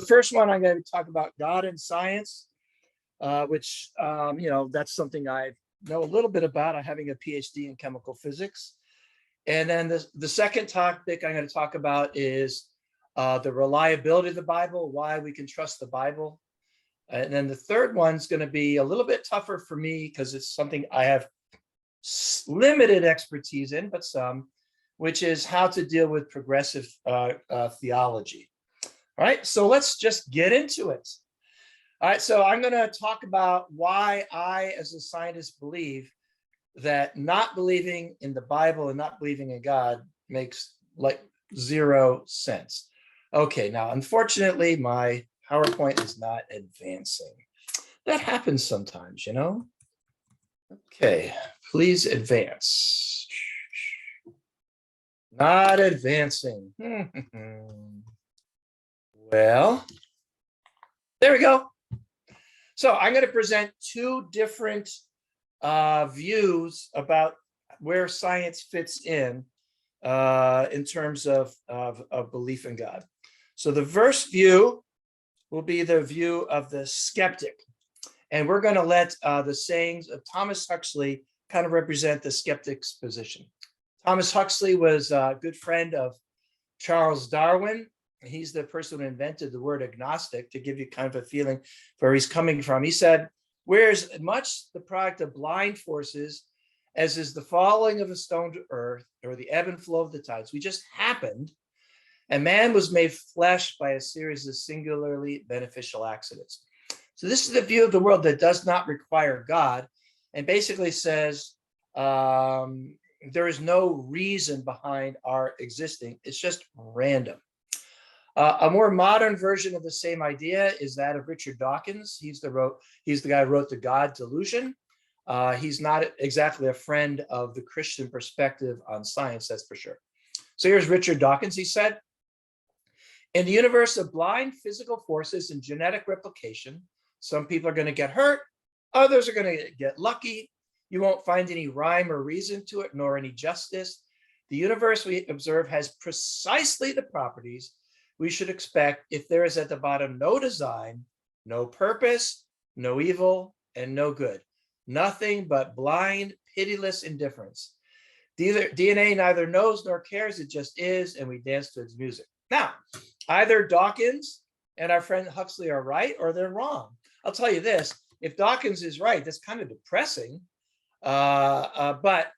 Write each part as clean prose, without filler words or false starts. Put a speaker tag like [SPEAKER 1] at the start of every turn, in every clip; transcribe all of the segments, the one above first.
[SPEAKER 1] The first one, I'm going to talk about God and science, which, that's something I know a little bit about. I'm having a PhD in chemical physics. And then the second topic I'm going to talk about is the reliability of the Bible, why we can trust the Bible. And then the third one's going to be a little bit tougher for me because it's something I have limited expertise in, but some, which is how to deal with progressive theology. All right, so let's just get into it. All right, so I'm going to talk about why I, as a scientist, believe that not believing in the Bible and not believing in God makes like zero sense. Okay, now, unfortunately, my PowerPoint is not advancing. That happens sometimes, you know? Okay, please advance. Not advancing. Well, there we go. So I'm going to present two different views about where science fits in terms of belief in God. So the first view will be the view of the skeptic. And we're going to let the sayings of Thomas Huxley kind of represent the skeptic's position. Thomas Huxley was a good friend of Charles Darwin. He's the person who invented the word agnostic, to give you kind of a feeling where he's coming from. He said, we're as much the product of blind forces as is the falling of a stone to earth or the ebb and flow of the tides. We just happened, and man was made flesh by a series of singularly beneficial accidents. So this is the view of the world that does not require God, and basically says there is no reason behind our existing. It's just random. A more modern version of the same idea is that of Richard Dawkins. He's the guy who wrote The God Delusion. He's not exactly a friend of the Christian perspective on science, that's for sure. So here's Richard Dawkins. He said, in the universe of blind physical forces and genetic replication, some people are going to get hurt, others are going to get lucky. You won't find any rhyme or reason to it, nor any justice. The universe we observe has precisely the properties we should expect if there is at the bottom no design, no purpose, no evil, and no good. Nothing but blind, pitiless indifference. DNA neither knows nor cares, it just is, and we dance to its music. Now, either Dawkins and our friend Huxley are right or they're wrong. I'll tell you this, if Dawkins is right, that's kind of depressing. But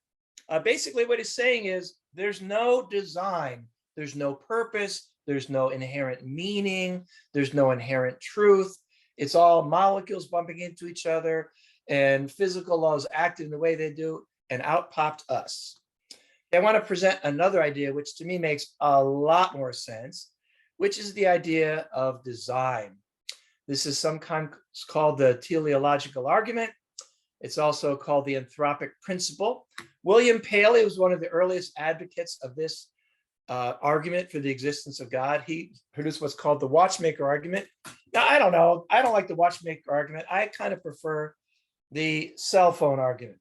[SPEAKER 1] basically what he's saying is there's no design, there's no purpose, there's no inherent meaning, there's no inherent truth. It's all molecules bumping into each other and physical laws acting the way they do, and out popped us. I want to present another idea, which to me makes a lot more sense, which is the idea of design. This is sometimes called the teleological argument. It's also called the anthropic principle. William Paley was one of the earliest advocates of this argument for the existence of God. He produced what's called the watchmaker argument. Now, I don't know. I don't like the watchmaker argument. I kind of prefer the cell phone argument.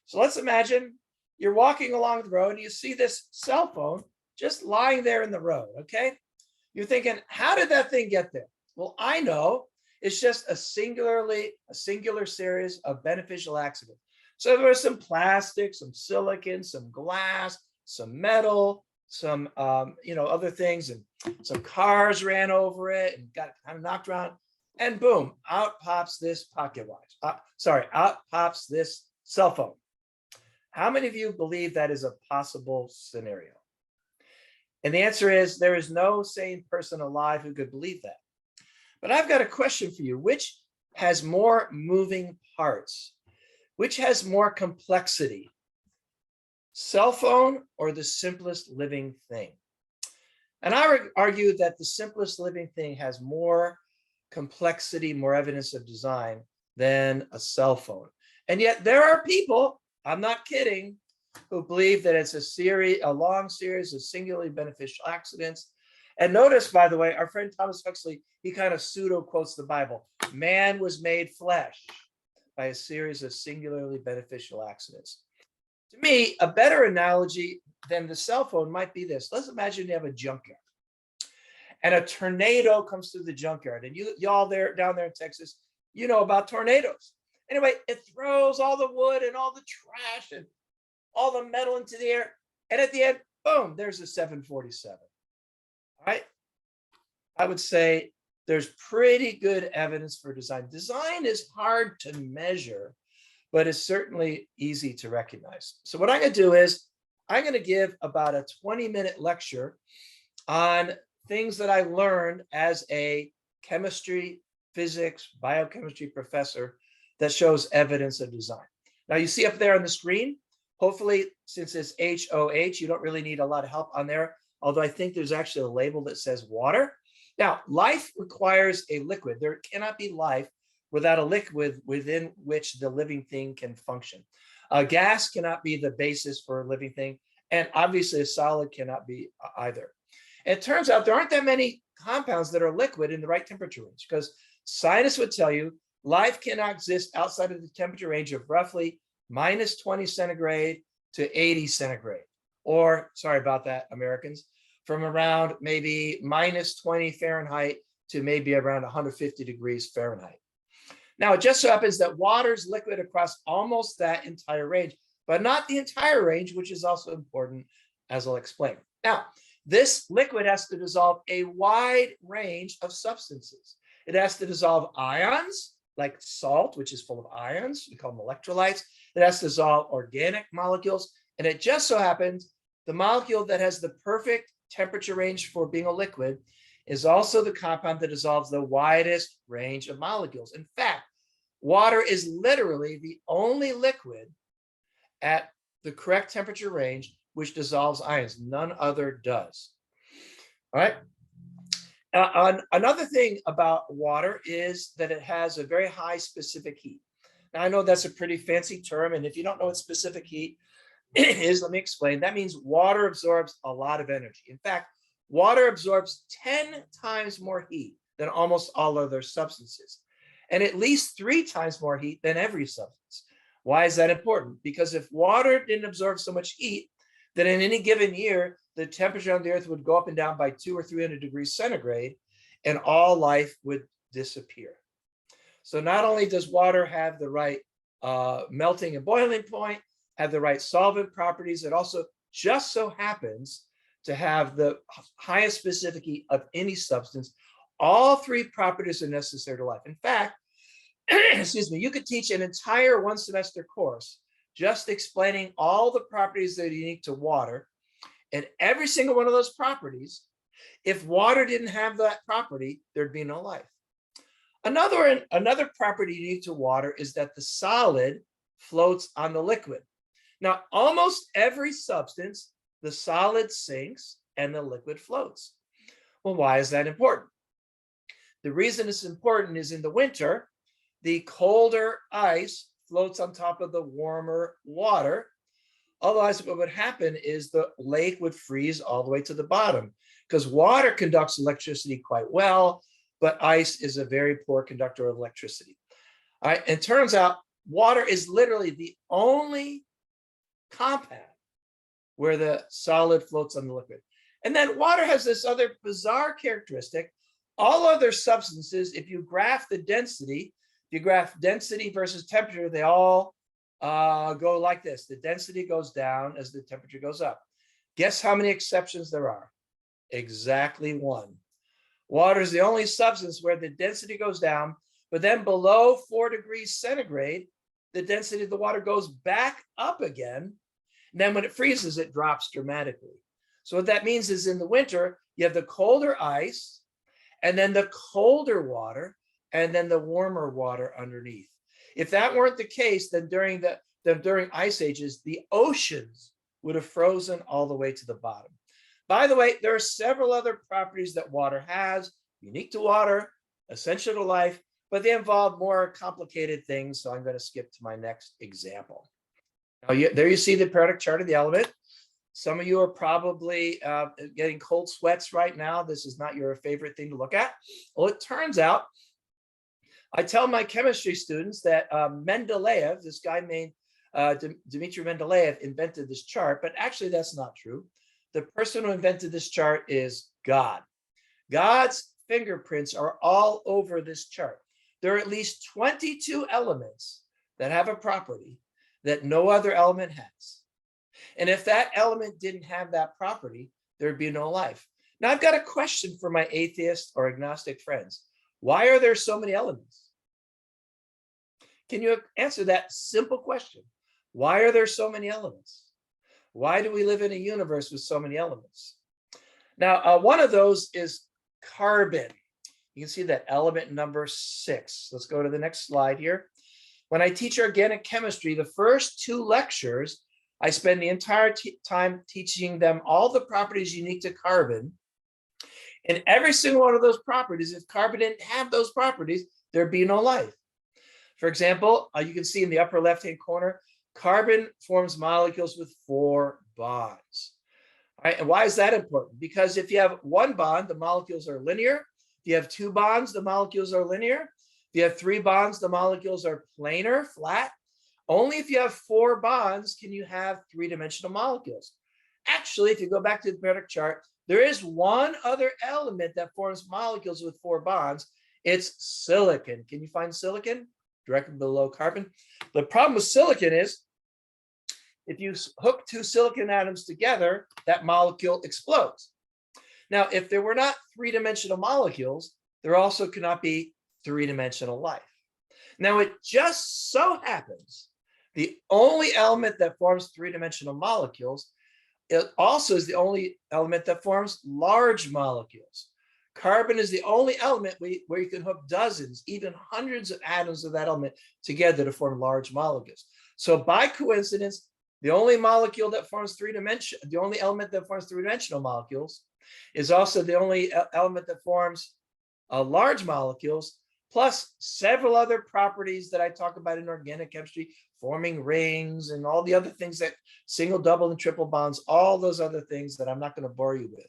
[SPEAKER 1] So let's imagine you're walking along the road and you see this cell phone just lying there in the road, okay? You're thinking, how did that thing get there? Well, I know. It's just a singular series of beneficial accidents. So there was some plastic, some silicon, some glass, some metal, some other things, and some cars ran over it and got kind of knocked around, and boom, out pops this pocket watch. Out pops this cell phone. How many of you believe that is a possible scenario? And the answer is there is no sane person alive who could believe that. But I've got a question for you. Which has more moving parts? Which has more complexity? Cell phone or the simplest living thing? And I would argue that the simplest living thing has more complexity, more evidence of design than a cell phone. And yet there are people, I'm not kidding, who believe that it's a long series of singularly beneficial accidents. And notice, by the way, our friend Thomas Huxley, he kind of pseudo quotes the Bible. Man was made flesh by a series of singularly beneficial accidents. To me, a better analogy than the cell phone might be this. Let's imagine you have a junkyard. and a tornado comes through the junkyard. And y'all there down there in Texas, you know about tornadoes. Anyway, it throws all the wood and all the trash and all the metal into the air. And at the end, boom, there's a 747. All right. I would say there's pretty good evidence for design. Design is hard to measure, but it's certainly easy to recognize. So what I'm going to do is I'm going to give about a 20-minute lecture on things that I learned as a chemistry, physics, biochemistry professor that shows evidence of design. Now you see up there on the screen, hopefully, since it's HOH, you don't really need a lot of help on there, although I think there's actually a label that says water. Now, life requires a liquid. There cannot be life without a liquid within which the living thing can function. A gas cannot be the basis for a living thing, and obviously a solid cannot be either. And it turns out there aren't that many compounds that are liquid in the right temperature range, because scientists would tell you life cannot exist outside of the temperature range of roughly minus 20 centigrade to 80 centigrade, or sorry about that, Americans, from around maybe minus 20 Fahrenheit to maybe around 150 degrees Fahrenheit. Now, it just so happens that water is liquid across almost that entire range, but not the entire range, which is also important, as I'll explain. Now, this liquid has to dissolve a wide range of substances. It has to dissolve ions, like salt, which is full of ions. We call them electrolytes. It has to dissolve organic molecules. And it just so happens the molecule that has the perfect temperature range for being a liquid is also the compound that dissolves the widest range of molecules. In fact, water is literally the only liquid at the correct temperature range which dissolves ions. None other does. All right. Another thing about water is that it has a very high specific heat. Now, I know that's a pretty fancy term, and if you don't know what specific heat is, let me explain. That means water absorbs a lot of energy. In fact, water absorbs 10 times more heat than almost all other substances, and at least 3 times more heat than every substance. Why is that important? Because if water didn't absorb so much heat, then in any given year, the temperature on the earth would go up and down by 200 or 300 degrees centigrade, and all life would disappear. So not only does water have the right melting and boiling point, have the right solvent properties, it also just so happens to have the highest specific heat of any substance. All 3 properties are necessary to life. In fact, excuse me, you could teach an entire 1 semester course just explaining all the properties that are unique to water, and every single one of those properties, if water didn't have that property, there'd be no life. Another property unique to water is that the solid floats on the liquid. Now, almost every substance, the solid sinks and the liquid floats. Well, why is that important? The reason it's important is in the winter, the colder ice floats on top of the warmer water. Otherwise, what would happen is the lake would freeze all the way to the bottom, because water conducts electricity quite well, but ice is a very poor conductor of electricity. All right, and it turns out water is literally the only compound where the solid floats on the liquid. And then water has this other bizarre characteristic. All other substances, if you graph the density, if you graph density versus temperature, they all go like this. The density goes down as the temperature goes up. Guess how many exceptions there are? Exactly 1. Water is the only substance where the density goes down, but then below 4 degrees centigrade, the density of the water goes back up again. And then when it freezes, it drops dramatically. So what that means is in the winter, you have the colder ice, and then the colder water, and then the warmer water underneath. If that weren't the case, then during ice ages, the oceans would have frozen all the way to the bottom. By the way, there are several other properties that water has, unique to water, essential to life, but they involve more complicated things. So I'm going to skip to my next example. Now, there you see the periodic chart of the element. Some of you are probably getting cold sweats right now. This is not your favorite thing to look at. Well, it turns out, I tell my chemistry students that Mendeleev, this guy named Dmitry Mendeleev, invented this chart, but actually that's not true. The person who invented this chart is God. God's fingerprints are all over this chart. There are at least 22 elements that have a property that no other element has. And if that element didn't have that property, there'd be no life. Now, I've got a question for my atheist or agnostic friends. Why are there so many elements? Can you answer that simple question? Why are there so many elements? Why do we live in a universe with so many elements? Now, one of those is carbon. You can see that element number 6. Let's go to the next slide here. When I teach organic chemistry, the first 2 lectures, I spend the entire time teaching them all the properties unique to carbon. And every single one of those properties, if carbon didn't have those properties, there'd be no life. For example, you can see in the upper left-hand corner, carbon forms molecules with 4 bonds. All right, and why is that important? Because if you have 1 bond, the molecules are linear. If you have 2 bonds, the molecules are linear. If you have 3 bonds, the molecules are planar, flat. Only if you have 4 bonds can you have 3-dimensional molecules. Actually, if you go back to the periodic chart, there is one other element that forms molecules with 4 bonds. It's silicon. Can you find silicon? Directly below carbon. The problem with silicon is if you hook 2 silicon atoms together, that molecule explodes. Now, if there were not 3-dimensional molecules, there also cannot be 3-dimensional life. Now, it just so happens the only element that forms 3-dimensional molecules, it also is the only element that forms large molecules. Carbon is the only element where you can hook dozens, even hundreds of atoms of that element together to form large molecules. So by coincidence, the only molecule that forms the only element that forms 3-dimensional molecules is also the only element that forms large molecules, plus several other properties that I talk about in organic chemistry, forming rings and all the other things that single, double, and triple bonds, all those other things that I'm not going to bore you with.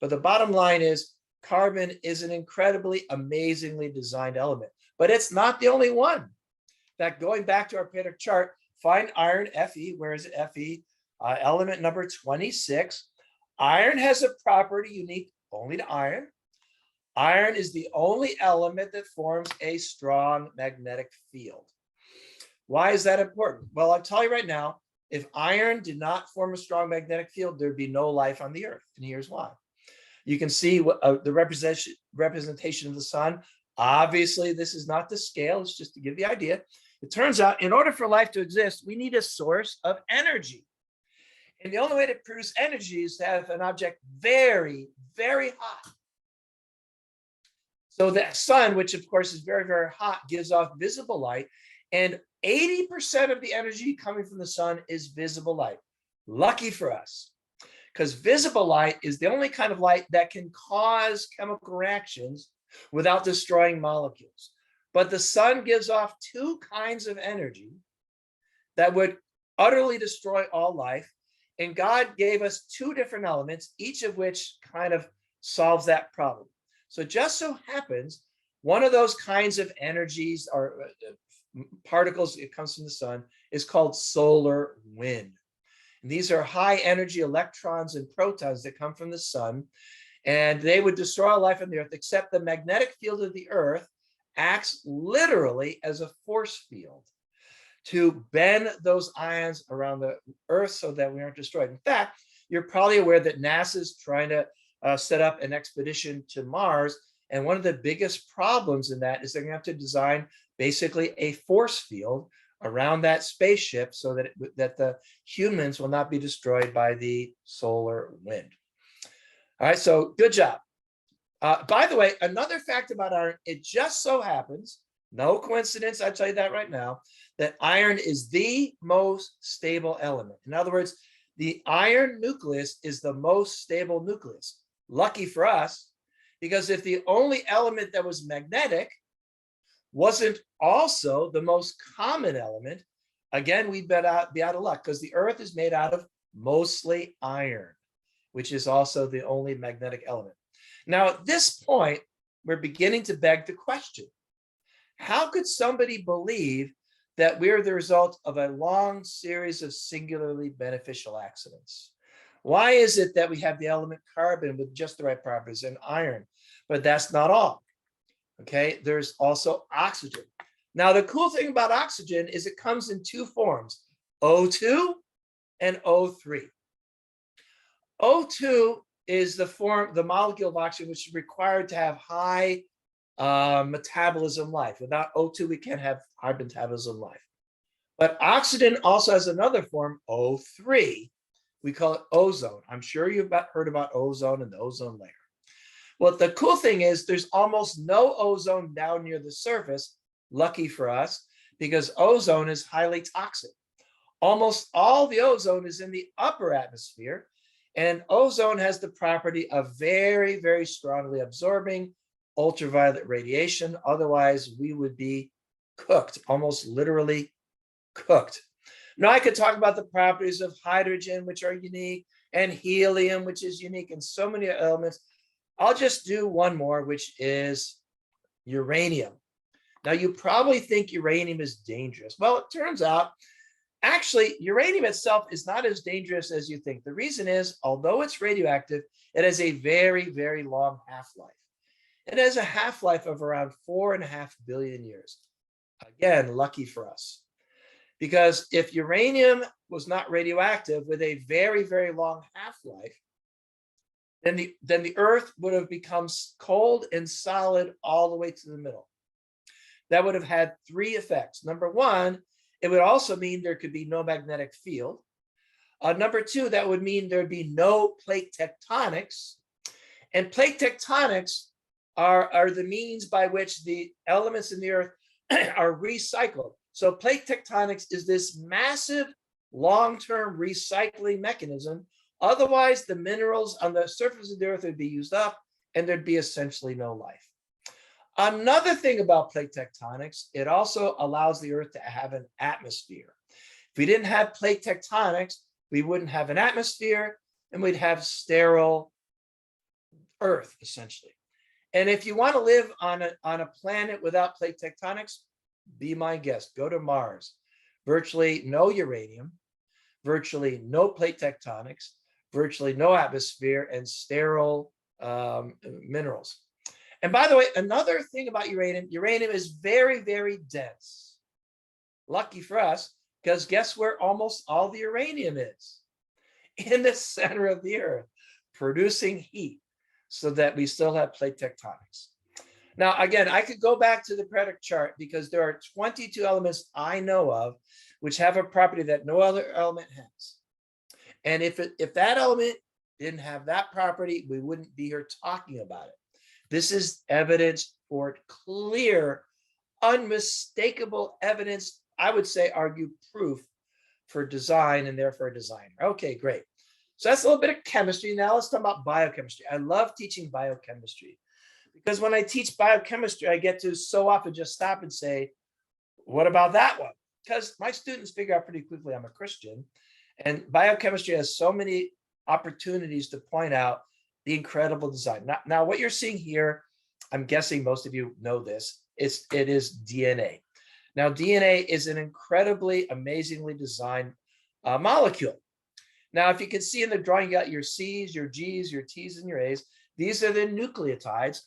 [SPEAKER 1] But the bottom line is carbon is an incredibly, amazingly designed element, but it's not the only one. In fact, going back to our periodic chart, find iron, Fe. Where is it? Fe, element number 26. Iron has a property unique only to iron. Iron is the only element that forms a strong magnetic field. Why is that important? Well, I'll tell you right now, if iron did not form a strong magnetic field, there'd be no life on the earth. And here's why. You can see the representation of the sun. Obviously, this is not the scale. It's just to give the idea. It turns out in order for life to exist, we need a source of energy. And the only way to produce energy is to have an object very, very hot. So the sun, which of course is very, very hot, gives off visible light. And 80% of the energy coming from the sun is visible light. Lucky for us, because visible light is the only kind of light that can cause chemical reactions without destroying molecules. But the sun gives off 2 kinds of energy that would utterly destroy all life. And God gave us 2 different elements, each of which kind of solves that problem. So it just so happens, one of those kinds of energies or particles that comes from the sun is called solar wind. And these are high energy electrons and protons that come from the sun, and they would destroy all life on the earth, except the magnetic field of the earth acts literally as a force field to bend those ions around the earth so that we aren't destroyed. In fact, you're probably aware that NASA's trying to set up an expedition to Mars. And one of the biggest problems in that is they're going to have to design basically a force field around that spaceship so that the humans will not be destroyed by the solar wind. All right, so good job. By the way, another fact about iron, it just so happens, no coincidence, I tell you that right now, that iron is the most stable element. In other words, the iron nucleus is the most stable nucleus. Lucky for us, because if the only element that was magnetic wasn't also the most common element, again, we'd be out of luck, because the earth is made out of mostly iron, which is also the only magnetic element. Now, at this point, we're beginning to beg the question, how could somebody believe that we're the result of a long series of singularly beneficial accidents? Why is it that we have the element carbon with just the right properties and iron? but that's not all. Okay, there's also oxygen. Now, the cool thing about oxygen is it comes in two forms, O2 and O3. O2 is the molecule of oxygen, which is required to have high metabolism life. Without O2, we can't have high metabolism life. But oxygen also has another form, O3. We call it ozone. I'm sure you've heard about ozone and the ozone layer. Well, the cool thing is there's almost no ozone down near the surface, lucky for us, because ozone is highly toxic. Almost all the ozone is in the upper atmosphere, and ozone has the property of very, very strongly absorbing ultraviolet radiation. Otherwise, we would be cooked, almost literally cooked. Now, I could talk about the properties of hydrogen, which are unique, and helium, which is unique, and so many elements. I'll just do one more, which is uranium. Now, you probably think uranium is dangerous. Well, it turns out, actually, uranium itself is not as dangerous as you think. The reason is, although it's radioactive, it has a very, very long half-life. It has a half-life of around 4.5 billion years. Again, lucky for us. Because if uranium was not radioactive with a very, very long half-life, then the Earth would have become cold and solid all the way to the middle. That would have had three effects. Number one, it would also mean there could be no magnetic field. Number two, that would mean there'd be no plate tectonics. And plate tectonics are the means by which the elements in the Earth are recycled. So plate tectonics is this massive long-term recycling mechanism. Otherwise, the minerals on the surface of the Earth would be used up and there'd be essentially no life. Another thing about plate tectonics, it also allows the Earth to have an atmosphere. If we didn't have plate tectonics, we wouldn't have an atmosphere and we'd have sterile Earth, essentially. And if you want to live on a planet without plate tectonics, be my guest, go to Mars. Virtually no uranium, virtually no plate tectonics, virtually no atmosphere, and sterile minerals. And by the way, another thing about uranium is very, very dense. Lucky for us, because guess where almost all the uranium is? In the center of the Earth, producing heat so that we still have plate tectonics. Now, again, I could go back to the periodic chart because there are 22 elements I know of which have a property that no other element has. And if that element didn't have that property, we wouldn't be here talking about it. This is evidence for it, clear, unmistakable evidence, I would say, argue proof for design and therefore a designer. Okay, great. So that's a little bit of chemistry. Now let's talk about biochemistry. I love teaching biochemistry because when I teach biochemistry, I get to so often just stop and say, what about that one? Because my students figure out pretty quickly I'm a Christian, and biochemistry has so many opportunities to point out the incredible design. Now, what you're seeing here, I'm guessing most of you know this, it is DNA. Now, DNA is an incredibly, amazingly designed molecule. Now, if you can see in the drawing, you got your C's, your G's, your T's, and your A's. These are the nucleotides,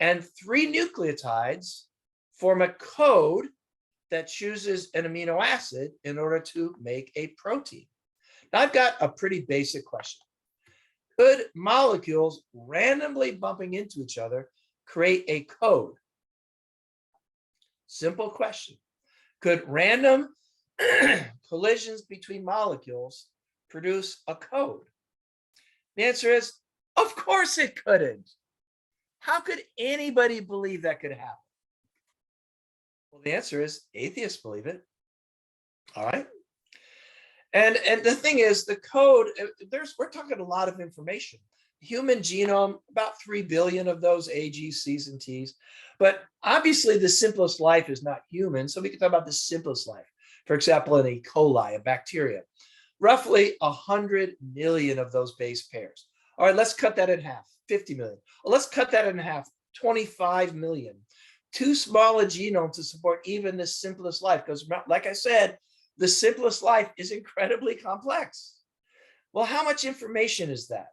[SPEAKER 1] and 3 nucleotides form a code that chooses an amino acid in order to make a protein. Now, I've got a pretty basic question. Could molecules randomly bumping into each other create a code? Simple question. Could random collisions between molecules produce a code? The answer is, of course it couldn't. How could anybody believe that could happen? Well, the answer is atheists believe it. All right. And the thing is, the code, we're talking a lot of information. Human genome, about 3 billion of those, A, G, C's, and T's. But obviously the simplest life is not human. So we can talk about the simplest life. For example, in E. coli, a bacteria, roughly 100 million of those base pairs. All right, let's cut that in half, 50 million. Well, let's cut that in half, 25 million. Too small a genome to support even the simplest life, because like I said, the simplest life is incredibly complex. Well, how much information is that?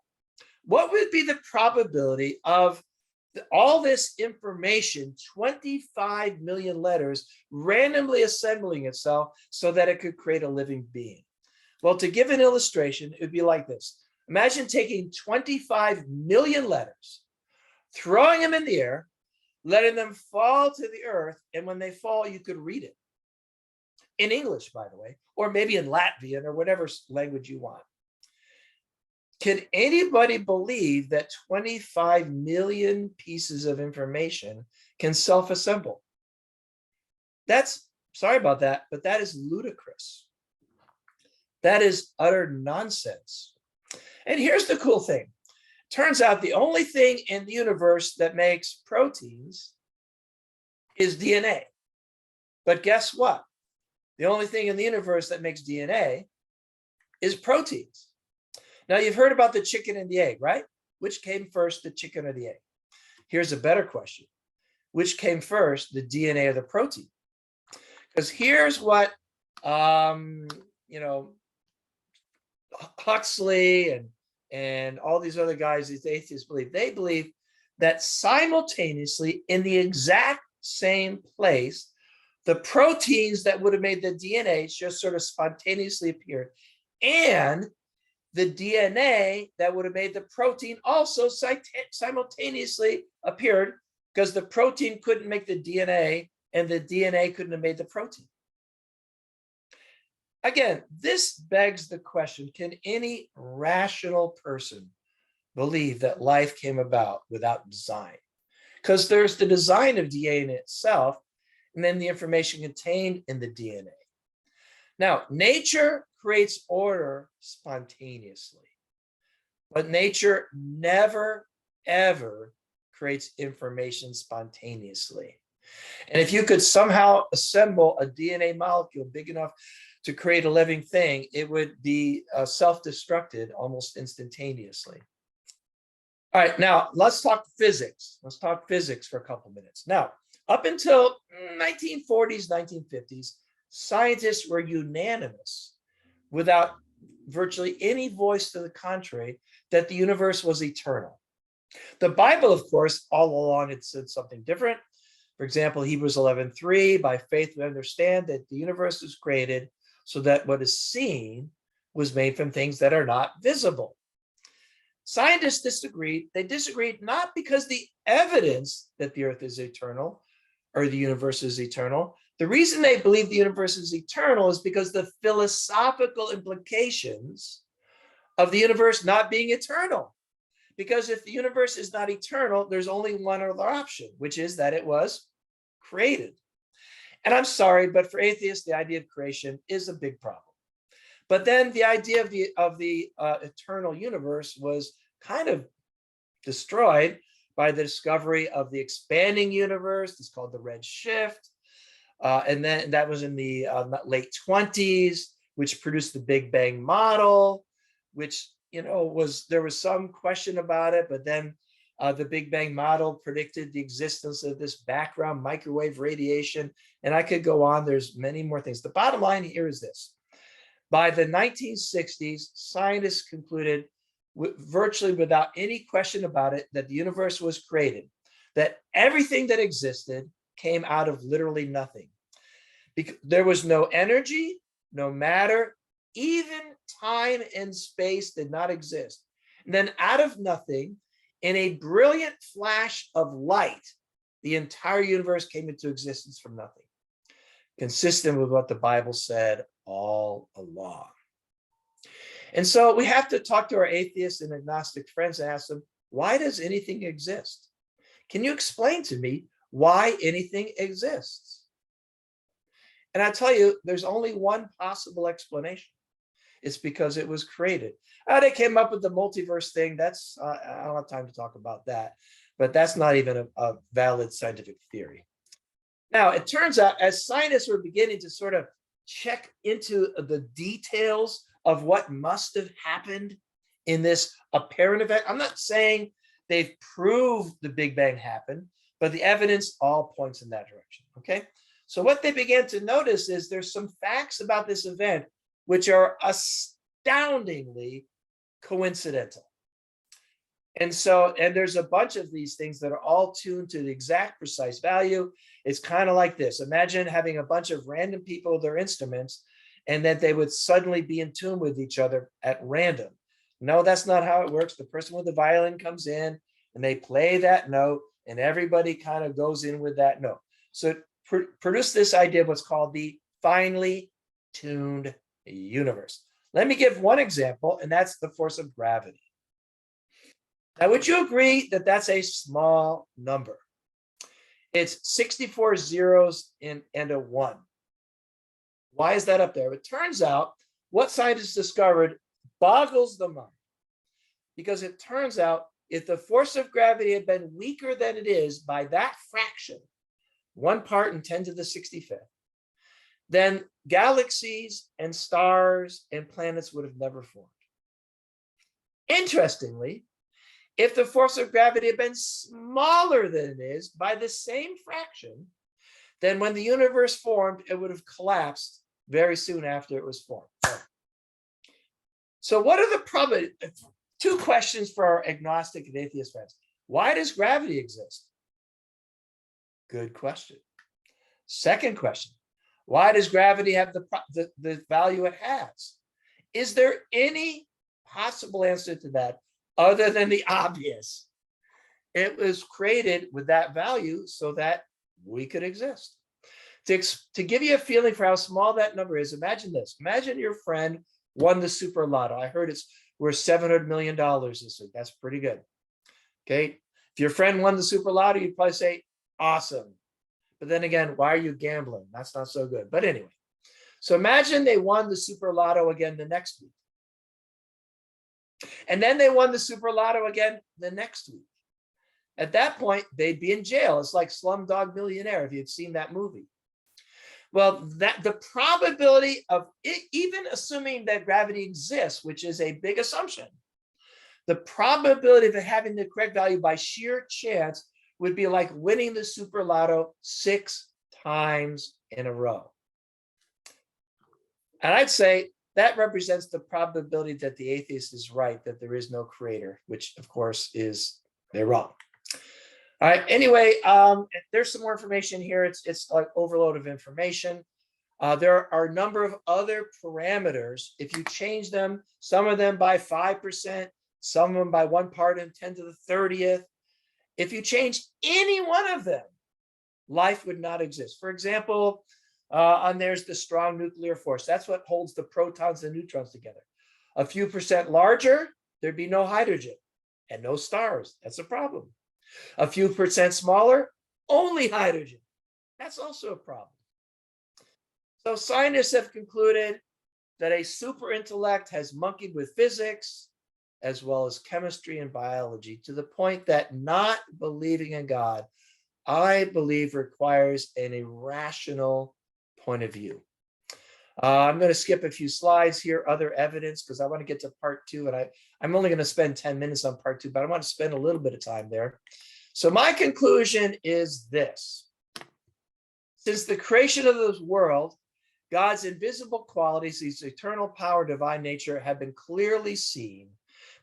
[SPEAKER 1] What would be the probability of All this information, 25 million letters, randomly assembling itself so that it could create a living being. Well, to give an illustration, it would be like this. Imagine taking 25 million letters, throwing them in the air, letting them fall to the earth, and when they fall, you could read it. In English, by the way, or maybe in Latvian or whatever language you want. Can anybody believe that 25 million pieces of information can self-assemble? Sorry about that, but that is ludicrous. That is utter nonsense. And here's the cool thing. Turns out the only thing in the universe that makes proteins is DNA. But guess what? The only thing in the universe that makes DNA is proteins. Now, you've heard about the chicken and the egg, right? Which came first, the chicken or the egg? Here's a better question. Which came first, the DNA or the protein? Because here's what, Huxley and all these other guys, these atheists believe. They believe that simultaneously, in the exact same place, the proteins that would have made the DNA just sort of spontaneously appeared. And the DNA that would have made the protein also simultaneously appeared, because the protein couldn't make the DNA and the DNA couldn't have made the protein. Again, this begs the question, can any rational person believe that life came about without design? Because there's the design of DNA itself, and then the information contained in the DNA. Now, nature creates order spontaneously, but nature never, ever creates information spontaneously. And if you could somehow assemble a DNA molecule big enough to create a living thing, it would be self-destructed almost instantaneously. All right, now let's talk physics. Let's talk physics for a couple minutes. Now, up until 1940s, 1950s, scientists were unanimous, without virtually any voice to the contrary, that the universe was eternal. The Bible, of course, all along it said something different. For example, Hebrews 11:3, by faith we understand that the universe was created so that what is seen was made from things that are not visible. Scientists disagreed. They disagreed not because the evidence that the earth is eternal or the universe is eternal. The reason they believe the universe is eternal is because the philosophical implications of the universe not being eternal. Because if the universe is not eternal, there's only one other option, which is that it was created. And I'm sorry, but for atheists, the idea of creation is a big problem. But then the idea of the eternal universe was kind of destroyed by the discovery of the expanding universe. It's called the red shift. And then that was in the late 20s, which produced the Big Bang model, which, there was some question about it, but then the Big Bang model predicted the existence of this background microwave radiation. And I could go on, there's many more things. The bottom line here is this. By the 1960s, scientists concluded, virtually without any question about it, that the universe was created, that everything that existed came out of literally nothing. Because there was no energy, no matter, even time and space did not exist. And then out of nothing, in a brilliant flash of light, the entire universe came into existence from nothing, consistent with what the Bible said all along. And so we have to talk to our atheist and agnostic friends and ask them, why does anything exist? Can you explain to me why anything exists? And I tell you, there's only one possible explanation. It's because it was created. They came up with the multiverse thing. That's I don't have time to talk about that, but that's not even a valid scientific theory. Now, it turns out as scientists were beginning to sort of check into the details of what must have happened in this apparent event, I'm not saying they've proved the Big Bang happened, but the evidence all points in that direction, okay? So what they began to notice is there's some facts about this event which are astoundingly coincidental. And so, and there's a bunch of these things that are all tuned to the exact precise value. It's kind of like this. Imagine having a bunch of random people with their instruments and that they would suddenly be in tune with each other at random. No, that's not how it works. The person with the violin comes in and they play that note and everybody kind of goes in with that note. So produce this idea of what's called the finely tuned universe. Let me give one example, and that's the force of gravity. Now, would you agree that that's a small number? It's 64 zeros and a 1. Why is that up there? It turns out what scientists discovered boggles the mind, because it turns out if the force of gravity had been weaker than it is by that fraction, 1 part in 10 to the 65th, then galaxies and stars and planets would have never formed. Interestingly, if the force of gravity had been smaller than it is by the same fraction, then when the universe formed, it would have collapsed very soon after it was formed. So what are the probabilities? 2 questions for our agnostic and atheist friends. Why does gravity exist? Good question. Second question, why does gravity have the value it has? Is there any possible answer to that other than the obvious? It was created with that value so that we could exist. To give you a feeling for how small that number is, imagine this. Imagine your friend won the super lotto. I heard it's worth $700 million this week. That's pretty good. Okay. If your friend won the super lotto, you'd probably say, awesome. But then again, why are you gambling? That's not so good. But anyway, so imagine they won the super lotto again the next week. And then they won the super lotto again the next week. At that point, they'd be in jail. It's like Slumdog Millionaire, if you'd seen that movie. Well, that the probability of it, even assuming that gravity exists, which is a big assumption, the probability of it having the correct value by sheer chance would be like winning the super lotto 6 times in a row. And I'd say that represents the probability that the atheist is right, that there is no creator, which of course is they're wrong. All right. Anyway, there's some more information here. It's like overload of information. There are a number of other parameters. If you change them, some of them by 5%, some of them by 1 part in 10 to the 30th. If you change any one of them, life would not exist. For example, and there's the strong nuclear force. That's what holds the protons and neutrons together. A few percent larger, there'd be no hydrogen and no stars. That's a problem. A few percent smaller, only hydrogen. That's also a problem. So scientists have concluded that a super intellect has monkeyed with physics as well as chemistry and biology to the point that not believing in God, I believe, requires an irrational point of view. I'm going to skip a few slides here, other evidence, because I want to get to part 2, and I'm only going to spend 10 minutes on part 2, but I want to spend a little bit of time there. So my conclusion is this. Since the creation of this world, God's invisible qualities, his eternal power, divine nature, have been clearly seen,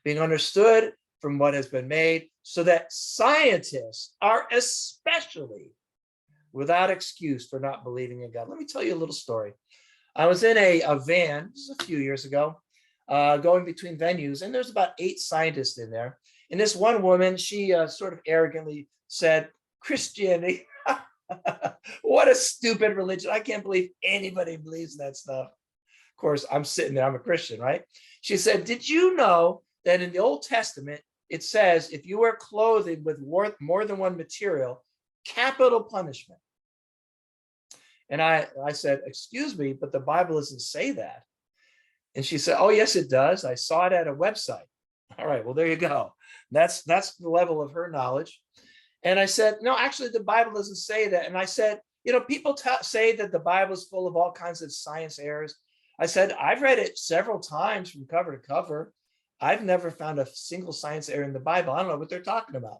[SPEAKER 1] being understood from what has been made, so that scientists are especially without excuse for not believing in God. Let me tell you a little story. I was in a van, this is a few years ago, going between venues, and there's about 8 scientists in there. And this one woman, she sort of arrogantly said, Christianity, what a stupid religion. I can't believe anybody believes that stuff. Of course, I'm sitting there, I'm a Christian, right? She said, did you know that in the Old Testament, it says if you wear clothing with more than one material, capital punishment? And I said, excuse me, but the Bible doesn't say that. And she said, oh, yes, it does. I saw it at a website. All right, well, there you go. That's the level of her knowledge. And I said, no, actually, the Bible doesn't say that. And I said, you know, people say that the Bible is full of all kinds of science errors. I said, I've read it several times from cover to cover. I've never found a single science error in the Bible. I don't know what they're talking about.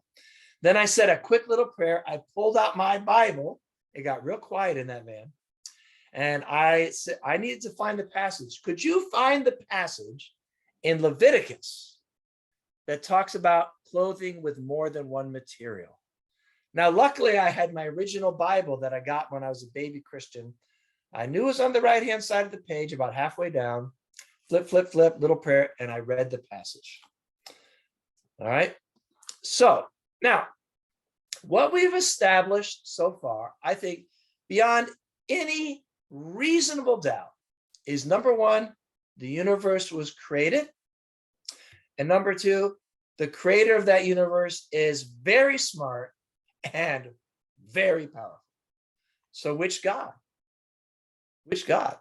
[SPEAKER 1] Then I said a quick little prayer. I pulled out my Bible. It got real quiet in that van. And I said, I needed to find the passage. Could you find the passage in Leviticus that talks about clothing with more than one material. Now, luckily, I had my original Bible that I got when I was a baby Christian. I knew it was on the right-hand side of the page, about halfway down. Flip, flip, flip, little prayer, and I read the passage. All right. So now, what we've established so far, I think, beyond any reasonable doubt, is number one, the universe was created. And number two, the creator of that universe is very smart and very powerful. So which God? Which God?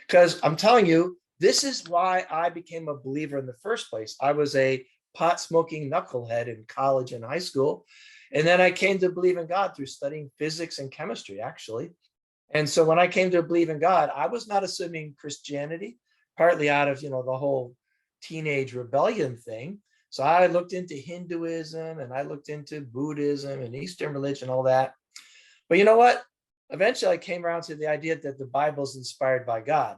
[SPEAKER 1] Because I'm telling you, this is why I became a believer in the first place. I was a pot-smoking knucklehead in college and high school. And then I came to believe in God through studying physics and chemistry, actually. And so when I came to believe in God, I was not assuming Christianity, partly out of, the whole teenage rebellion thing. So I looked into Hinduism and I looked into Buddhism and Eastern religion, all that. But you know what? Eventually I came around to the idea that the Bible is inspired by God.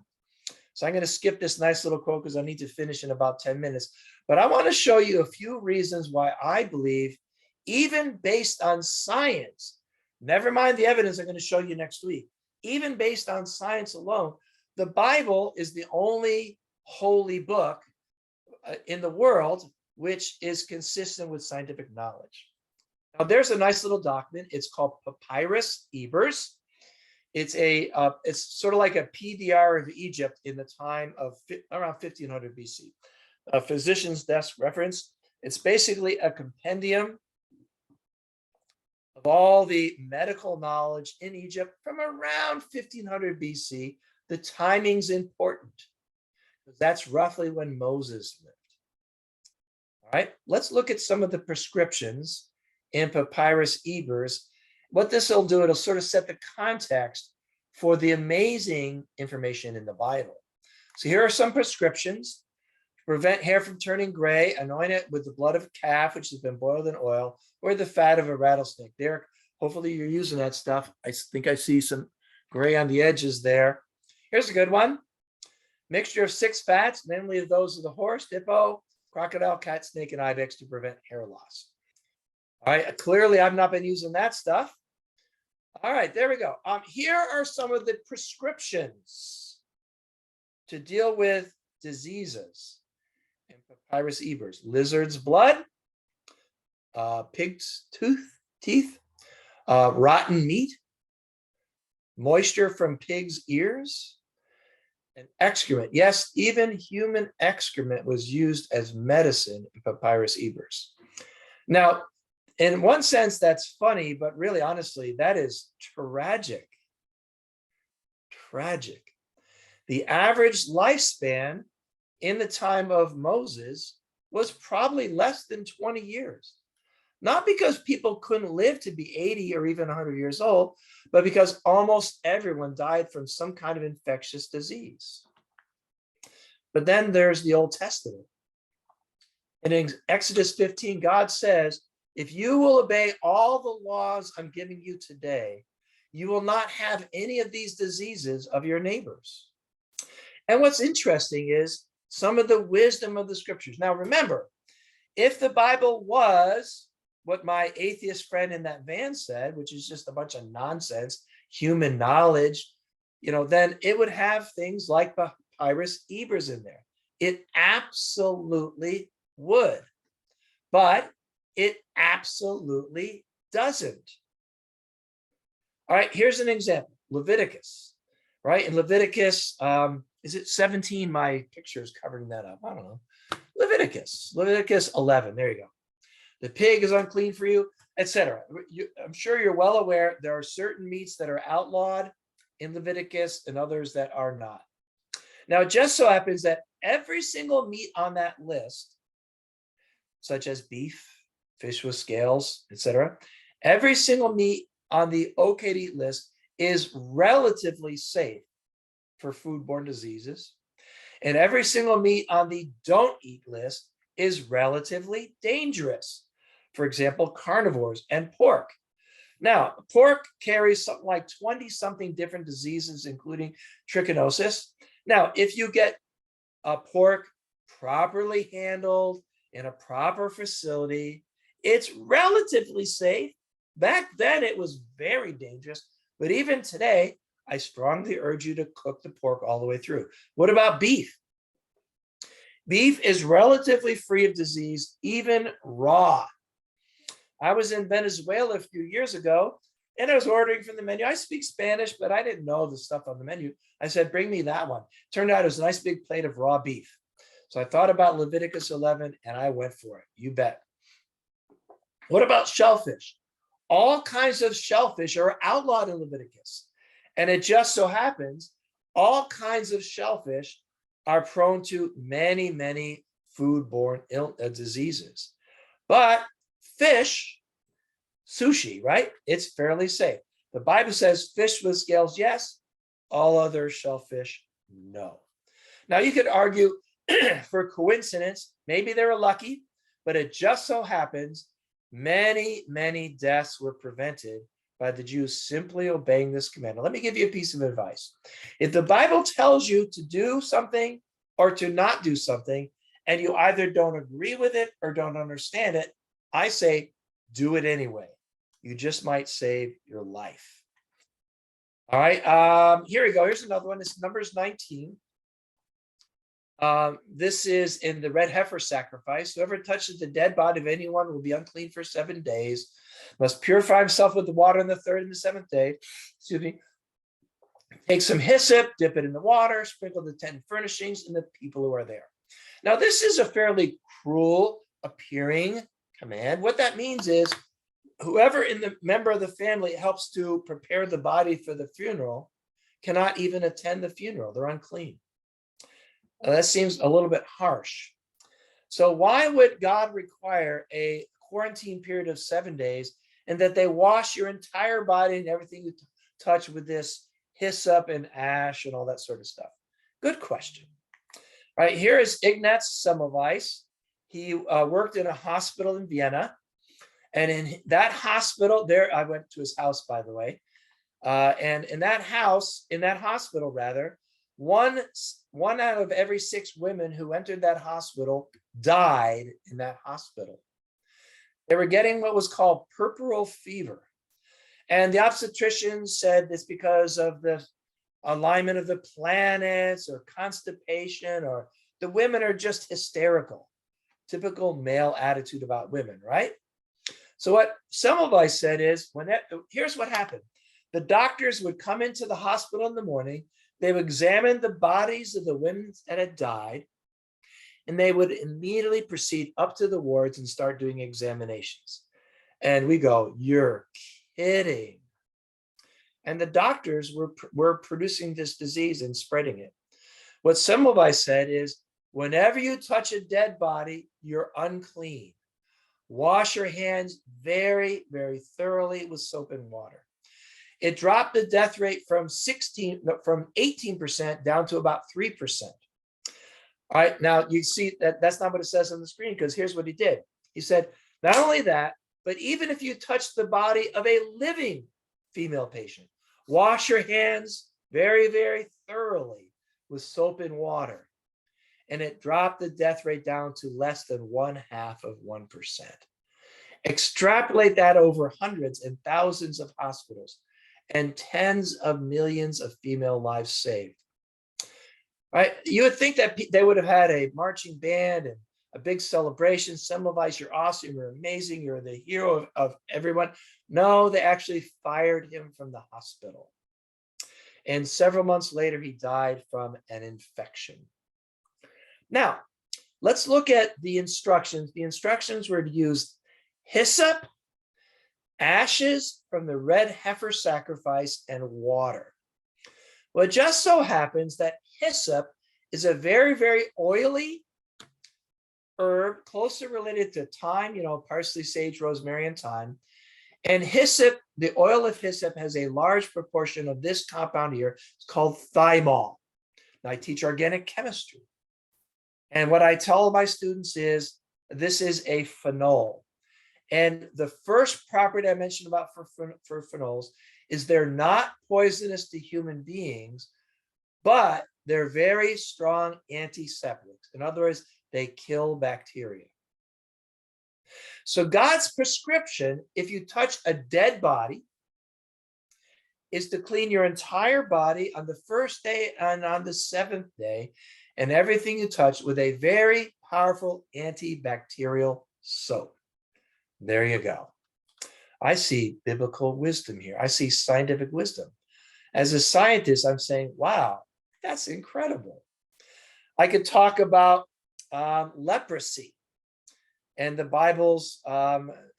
[SPEAKER 1] So I'm going to skip this nice little quote because I need to finish in about 10 minutes. But I want to show you a few reasons why I believe, even based on science, never mind the evidence I'm going to show you next week, even based on science alone, the Bible is the only holy book in the world which is consistent with scientific knowledge. Now, there's a nice little document. It's called Papyrus Ebers. It's sort of like a PDR of Egypt in the time of around 1500 BC. A physician's desk reference. It's basically a compendium of all the medical knowledge in Egypt from around 1500 BC. The timing's important because that's roughly when Moses lived. All right, let's look at some of the prescriptions in Papyrus Ebers. What this will do, it'll sort of set the context for the amazing information in the Bible. So here are some prescriptions. To prevent hair from turning gray, anoint it with the blood of a calf, which has been boiled in oil, or the fat of a rattlesnake. Derek, hopefully you're using that stuff. I think I see some gray on the edges there. Here's a good one. Mixture of 6 fats, mainly those of the horse, hippo, crocodile, cat, snake, and ibex to prevent hair loss. All right, clearly I've not been using that stuff. All right, there we go. Here are some of the prescriptions to deal with diseases in Papyrus Ebers. Lizard's blood, pig's teeth, rotten meat, moisture from pig's ears, and excrement. Yes, even human excrement was used as medicine in Papyrus Ebers. Now, in one sense, that's funny, but really, honestly, that is tragic. Tragic. The average lifespan in the time of Moses was probably less than 20 years. Not because people couldn't live to be 80 or even 100 years old, but because almost everyone died from some kind of infectious disease. But then there's the Old Testament. And in Exodus 15, God says, if you will obey all the laws I'm giving you today, you will not have any of these diseases of your neighbors. And what's interesting is some of the wisdom of the scriptures. Now, remember, if the Bible was what my atheist friend in that van said, which is just a bunch of nonsense, human knowledge, then it would have things like Papyrus Ebers in there. It absolutely would. But it absolutely doesn't. All right, here's an example. Leviticus, right? In Leviticus, is it 17? My picture is covering that up. I don't know. Leviticus 11. There you go. The pig is unclean for you, etc. I'm sure you're well aware there are certain meats that are outlawed in Leviticus and others that are not. Now, it just so happens that every single meat on that list, such as beef, fish with scales, etc., every single meat on the okay to eat list is relatively safe for foodborne diseases. And every single meat on the don't eat list is relatively dangerous. For example, carnivores and pork. Now, pork carries something like 20-something different diseases, including trichinosis. Now, if you get a pork properly handled in a proper facility, it's relatively safe. Back then, it was very dangerous. But even today, I strongly urge you to cook the pork all the way through. What about beef? Beef is relatively free of disease, even raw. I was in Venezuela a few years ago, and I was ordering from the menu. I speak Spanish, but I didn't know the stuff on the menu. I said, bring me that one. Turned out it was a nice big plate of raw beef. So I thought about Leviticus 11, and I went for it. You bet. What about shellfish? All kinds of shellfish are outlawed in Leviticus. And it just so happens, all kinds of shellfish are prone to many, many foodborne diseases. But fish, sushi, right? It's fairly safe. The Bible says fish with scales, yes. All other shellfish, no. Now you could argue for coincidence, maybe they were lucky, but it just so happens many, many deaths were prevented by the Jews simply obeying this command. Now, let me give you a piece of advice. If the Bible tells you to do something or to not do something, and you either don't agree with it or don't understand it, I say do it anyway. You just might save your life. All right, here we go. Here's another one. It's Numbers 19. This is in the red heifer sacrifice. Whoever touches the dead body of anyone will be unclean for 7 days, must purify himself with the water on the 3rd and the 7th day. Excuse me. Take some hyssop, dip it in the water, sprinkle the tent furnishings and the people who are there. Now, this is a fairly cruel appearing command. What that means is whoever in the member of the family helps to prepare the body for the funeral cannot even attend the funeral. They're unclean. That seems a little bit harsh. So why would God require a quarantine period of 7 days and that they wash your entire body and everything you touch with this hyssop and ash and all that sort of stuff? Good question. All right, here is Ignaz Semmelweis. He worked in a hospital in Vienna. And in that hospital, there, I went to his house, by the way. And in that hospital, one out of every 6 women who entered that hospital died in that hospital. They were getting what was called puerperal fever. And the obstetrician said it's because of the alignment of the planets or constipation, or the women are just hysterical. Typical male attitude about women, right? So what Semmelweis said is, here's what happened. The doctors would come into the hospital in the morning, they would examine the bodies of the women that had died, and they would immediately proceed up to the wards and start doing examinations. And we go, you're kidding. And the doctors were producing this disease and spreading it. What Semmelweis said is, whenever you touch a dead body, you're unclean. Wash your hands very, very thoroughly with soap and water. It dropped the death rate from 18% down to about 3%. All right, now you see that's not what it says on the screen, because here's what he did. He said, not only that, but even if you touch the body of a living female patient, wash your hands very, very thoroughly with soap and water. And it dropped the death rate down to less than 0.5%. Extrapolate that over hundreds and thousands of hospitals and tens of millions of female lives saved. Right? You would think that they would have had a marching band and a big celebration. Semmelweis, you're awesome, you're amazing, you're the hero of everyone. No, they actually fired him from the hospital. And several months later, he died from an infection. Now, let's look at the instructions. The instructions were to use hyssop, ashes from the red heifer sacrifice, and water. Well, it just so happens that hyssop is a very, very oily herb, closely related to thyme, parsley, sage, rosemary, and thyme. And hyssop, the oil of hyssop has a large proportion of this compound here. It's called thymol. Now, I teach organic chemistry. And what I tell my students is this is a phenol. And the first property I mentioned about for phenols is they're not poisonous to human beings, but they're very strong antiseptics. In other words, they kill bacteria. So God's prescription, if you touch a dead body, is to clean your entire body on the first day and on the seventh day, and everything you touch with a very powerful antibacterial soap. There you go. I see biblical wisdom here. I see scientific wisdom. As a scientist, I'm saying, wow, that's incredible. I could talk about leprosy and the Bible's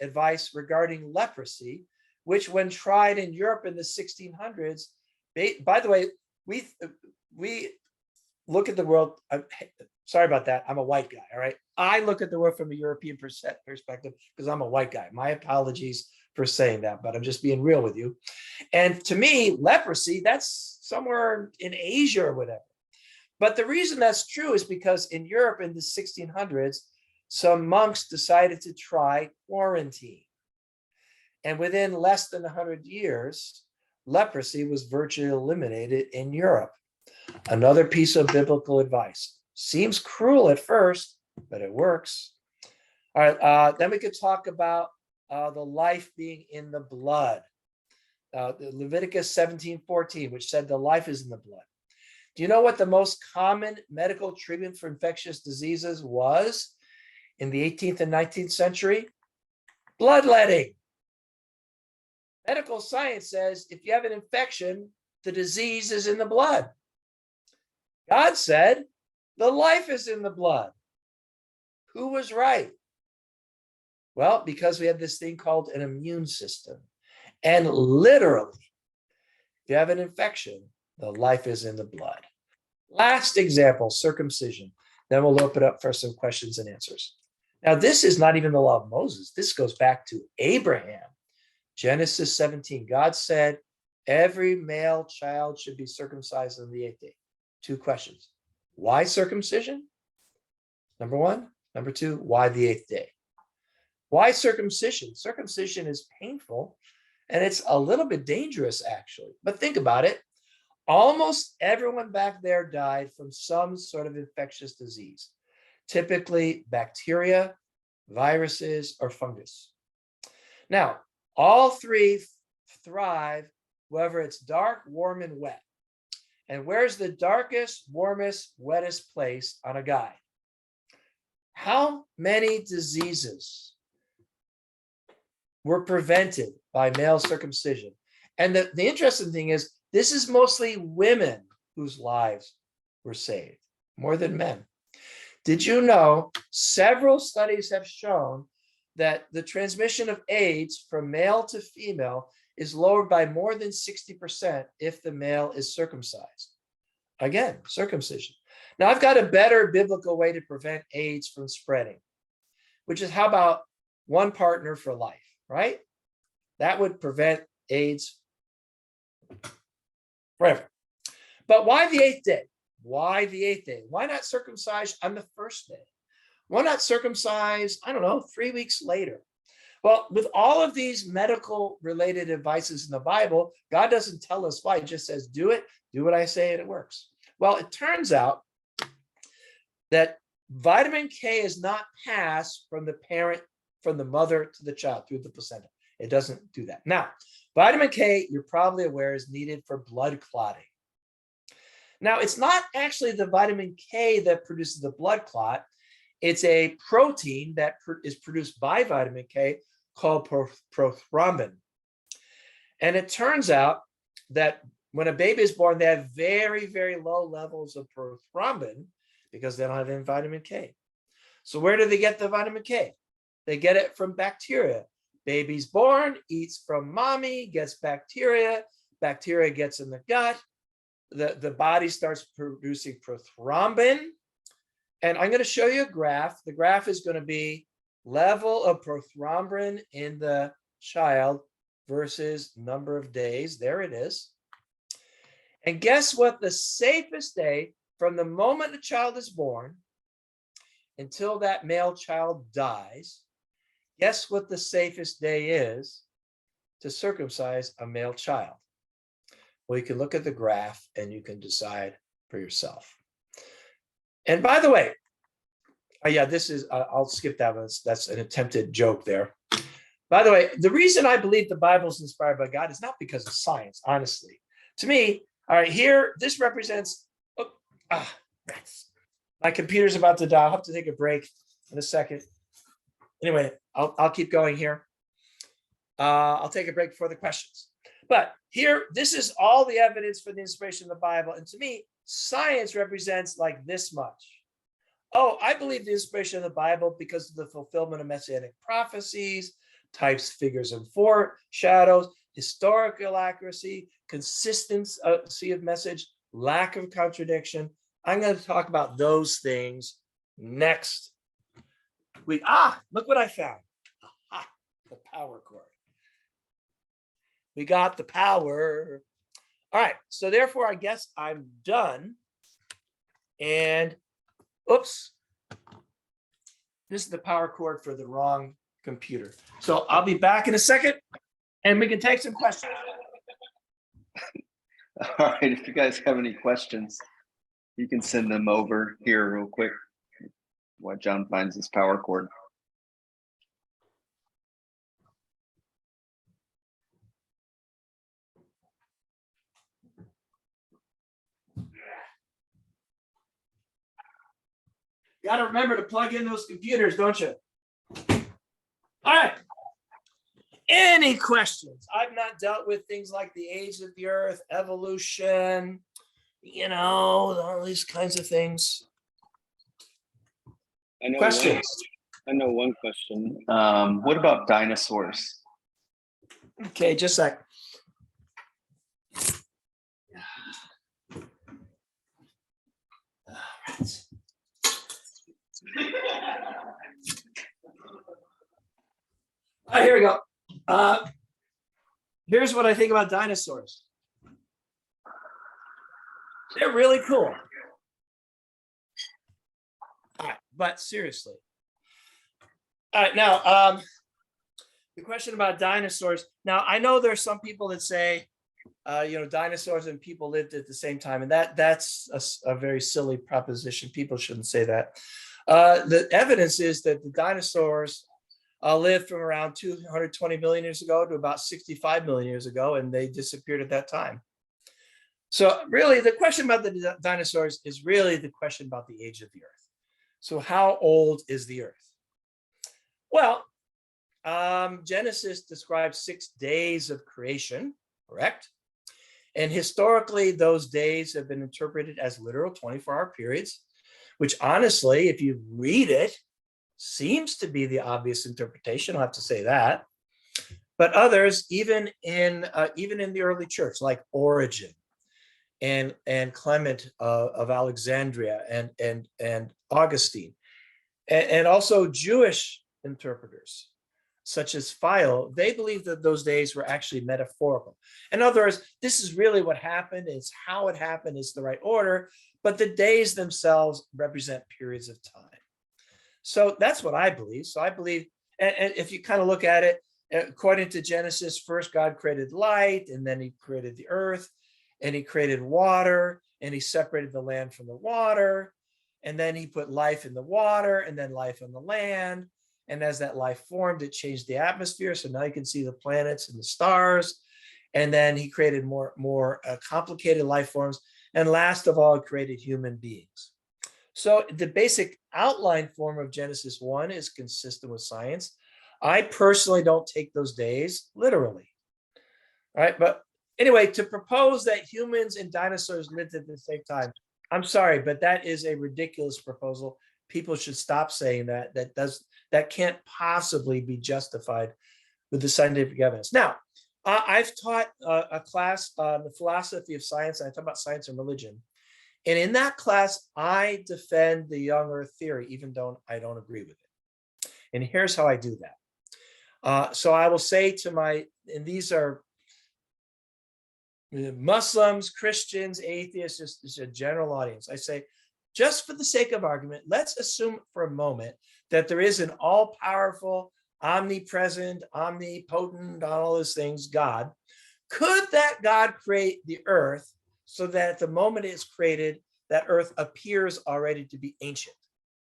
[SPEAKER 1] advice regarding leprosy, which when tried in Europe in the 1600s, by the way, we look at the world, sorry about that, I'm a white guy, all right? I look at the world from a European perspective because I'm a white guy. My apologies for saying that, but I'm just being real with you. And to me, leprosy, that's somewhere in Asia or whatever. But the reason that's true is because in Europe in the 1600s, some monks decided to try quarantine. And within less than 100 years, leprosy was virtually eliminated in Europe. Another piece of biblical advice. Seems cruel at first, but it works. All right, then we could talk about the life being in the blood. Leviticus 17:14, which said the life is in the blood. Do you know what the most common medical treatment for infectious diseases was in the 18th and 19th century? Bloodletting. Medical science says if you have an infection, the disease is in the blood. God said the life is in the blood. Who was right? Well, because we have this thing called an immune system. And literally, if you have an infection, the life is in the blood. Last example, circumcision. Then we'll open up for some questions and answers. Now, this is not even the law of Moses. This goes back to Abraham. Genesis 17, God said, every male child should be circumcised on the 8th day. 2 questions. Why circumcision? Number 1. Number 2, why the 8th day? Why circumcision? Circumcision is painful and it's a little bit dangerous, actually. But think about it. Almost everyone back there died from some sort of infectious disease, typically bacteria, viruses, or fungus. Now, all 3 thrive whether it's dark, warm, and wet. And where's the darkest, warmest, wettest place on a guy? How many diseases were prevented by male circumcision? And the interesting thing is, this is mostly women whose lives were saved, more than men. Did you know several studies have shown that the transmission of AIDS from male to female is lowered by more than 60% if the male is circumcised? Again, circumcision. Now, I've got a better biblical way to prevent AIDS from spreading, which is how about one partner for life, right? That would prevent AIDS forever. But why the 8th day? Why the 8th day? Why not circumcise on the 1st day? Why not circumcise, I don't know, 3 weeks later? Well, with all of these medical related advices in the Bible, God doesn't tell us why. He just says, do it, do what I say, and it works. Well, it turns out that vitamin K is not passed from the parent, from the mother to the child through the placenta. It doesn't do that. Now, vitamin K, you're probably aware, is needed for blood clotting. Now, it's not actually the vitamin K that produces the blood clot. It's a protein that is produced by vitamin K called prothrombin. And it turns out that when a baby is born, they have very, very low levels of prothrombin because they don't have any vitamin K. So where do they get the vitamin K? They get it from bacteria. Baby's born, eats from mommy, gets bacteria. Bacteria gets in the gut. The body starts producing prothrombin. And I'm going to show you a graph. The graph is going to be level of prothrombin in the child versus number of days. There it is. And guess what? The safest day from the moment a child is born until that male child dies, guess what the safest day is to circumcise a male child? Well, you can look at the graph and you can decide for yourself. And by the way, Yeah, this is, I'll skip that one. That's an attempted joke there. By the way, the reason I believe the Bible is inspired by God is not because of science, honestly. To me, all right, here, this represents, oh, rats. My computer's about to die. I'll have to take a break in a second. Anyway, I'll keep going here. I'll take a break before the questions. But here, this is all the evidence for the inspiration of the Bible. And to me, science represents like this much. Oh, I believe the inspiration of the Bible because of the fulfillment of messianic prophecies, types, figures, and foreshadows, historical accuracy, consistency of message, lack of contradiction. I'm going to talk about those things next week. Look what I found. The power cord. We got the power. All right, so therefore, I guess I'm done. And oops, this is the power cord for the wrong computer. So I'll be back in a second and we can take some questions.
[SPEAKER 2] All right, if you guys have any questions, you can send them over here real quick while John finds his power cord.
[SPEAKER 1] Got to remember to plug in those computers, don't you? All right. Any questions? I've not dealt with things like the age of the earth, evolution, all these kinds of things. Questions?
[SPEAKER 3] I know one question.
[SPEAKER 2] What about dinosaurs?
[SPEAKER 1] Okay, just a sec. All right, here we go. Here's what I think about dinosaurs. They're really cool. All right, but seriously. All right, now the question about dinosaurs. Now I know there's some people that say, dinosaurs and people lived at the same time, and that's a very silly proposition. People shouldn't say that. The evidence is that the dinosaurs lived from around 220 million years ago to about 65 million years ago, and they disappeared at that time. So really, the question about the dinosaurs is really the question about the age of the Earth. So how old is the Earth? Well, Genesis describes 6 days of creation, correct? And historically, those days have been interpreted as literal 24-hour periods, which honestly, if you read it, seems to be the obvious interpretation. I'll have to say that. But others, even in the early church, like Origen and Clement of Alexandria and Augustine, and also Jewish interpreters such as Philo, they believe that those days were actually metaphorical. In other words, this is really what happened. It's how it happened is the right order, but the days themselves represent periods of time. So that's what I believe. So I believe, and if you kind of look at it, according to Genesis, first God created light, and then he created the earth, and he created water, and he separated the land from the water, and then he put life in the water, and then life on the land. And as that life formed, it changed the atmosphere. So now you can see the planets and the stars. And then he created more complicated life forms. And last of all, he created human beings. So the basic outline form of Genesis 1 is consistent with science. I personally don't take those days literally. All right. But anyway, to propose that humans and dinosaurs lived at the same time, I'm sorry, but that is a ridiculous proposal. People should stop saying that. That can't possibly be justified with the scientific evidence. Now, I've taught a class on the philosophy of science. I talk about science and religion. And in that class, I defend the young earth theory, even though I don't agree with it. And here's how I do that. So I will say to and these are Muslims, Christians, atheists, just a general audience. I say, just for the sake of argument, let's assume for a moment that there is an all-powerful, omnipresent, omnipotent, all those things, God. Could that God create the earth so that at the moment it's created, that earth appears already to be ancient?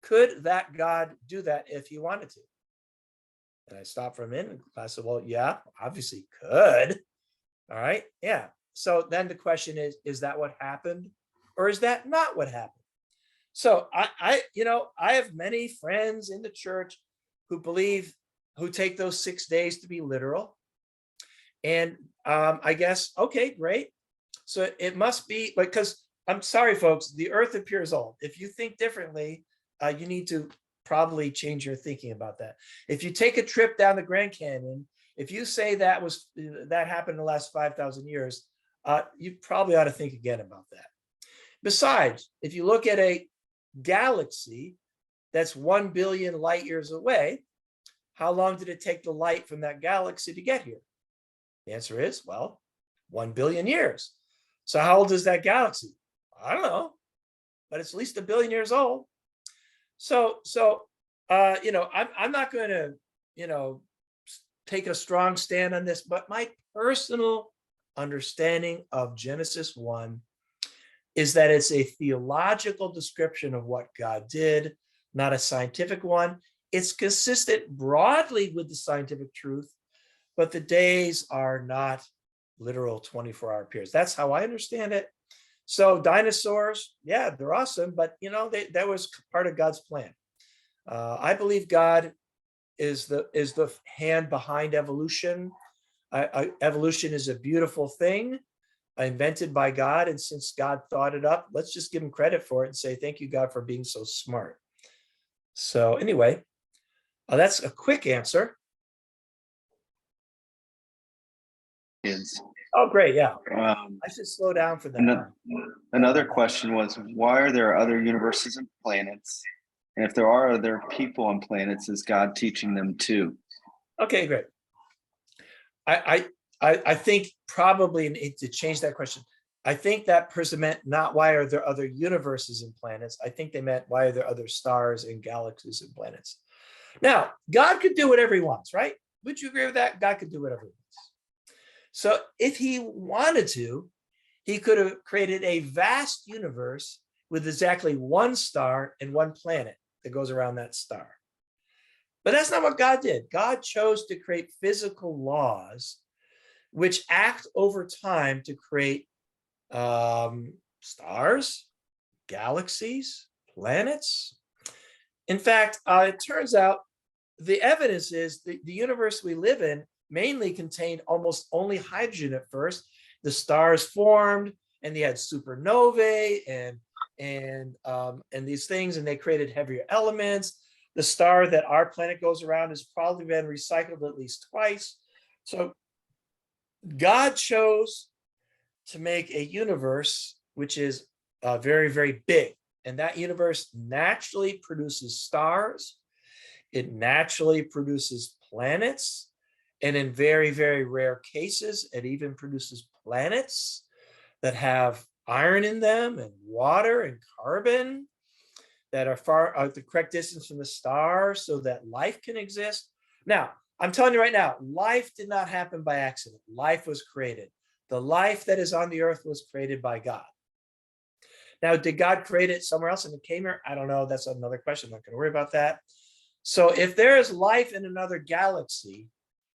[SPEAKER 1] could that God do that if he wanted to? And I stopped for a minute and I said, well, yeah, obviously could. All right. Yeah. So then the question is that what happened? Or is that not what happened? So I have many friends in the church who take those 6 days to be literal. And I guess, okay, great. So it must be, because I'm sorry, folks, the earth appears old. If you think differently, you need to probably change your thinking about that. If you take a trip down the Grand Canyon, if you say that happened in the last 5,000 years, you probably ought to think again about that. Besides, if you look at a galaxy that's 1 billion light years away, how long did it take the light from that galaxy to get here? The answer is, well, 1 billion years. So how old is that galaxy? I don't know, but it's at least 1 billion years old. So I'm not going to, take a strong stand on this, but my personal understanding of Genesis 1 is that it's a theological description of what God did, not a scientific one. It's consistent broadly with the scientific truth, but the days are not literal 24-hour periods. That's how I understand it. So dinosaurs, yeah, they're awesome, but that was part of God's plan. I believe God is the hand behind evolution. Evolution is a beautiful thing invented by God, and since God thought it up, let's just give him credit for it and say thank you, God, for being so smart. So anyway, that's a quick answer.
[SPEAKER 2] Kids.
[SPEAKER 1] Oh, great, yeah. I should slow down for that.
[SPEAKER 2] Another question was, why are there other universes and planets? And if there are other people on planets, is God teaching them too?
[SPEAKER 1] Okay, great. I think probably to change that question, I think that person meant not why are there other universes and planets. I think they meant why are there other stars and galaxies and planets. Now, God could do whatever he wants, right? Would you agree with that? God could do whatever he wants. So if he wanted to, he could have created a vast universe with exactly one star and one planet that goes around that star. But that's not what God did. God chose to create physical laws which act over time to create stars, galaxies, planets. In fact, it turns out the evidence is the universe we live in mainly contained almost only hydrogen at first. The stars formed and they had supernovae and these things, and they created heavier elements. The star that our planet goes around has probably been recycled at least twice. So God chose to make a universe which is very, very big. And that universe naturally produces stars. It naturally produces planets. And in very, very rare cases, it even produces planets that have iron in them and water and carbon that are far at the correct distance from the star so that life can exist. Now, I'm telling you right now, life did not happen by accident. Life was created. The life that is on the earth was created by God. Now, did God create it somewhere else and it came here? I don't know. That's another question. I'm not going to worry about that. So if there is life in another galaxy,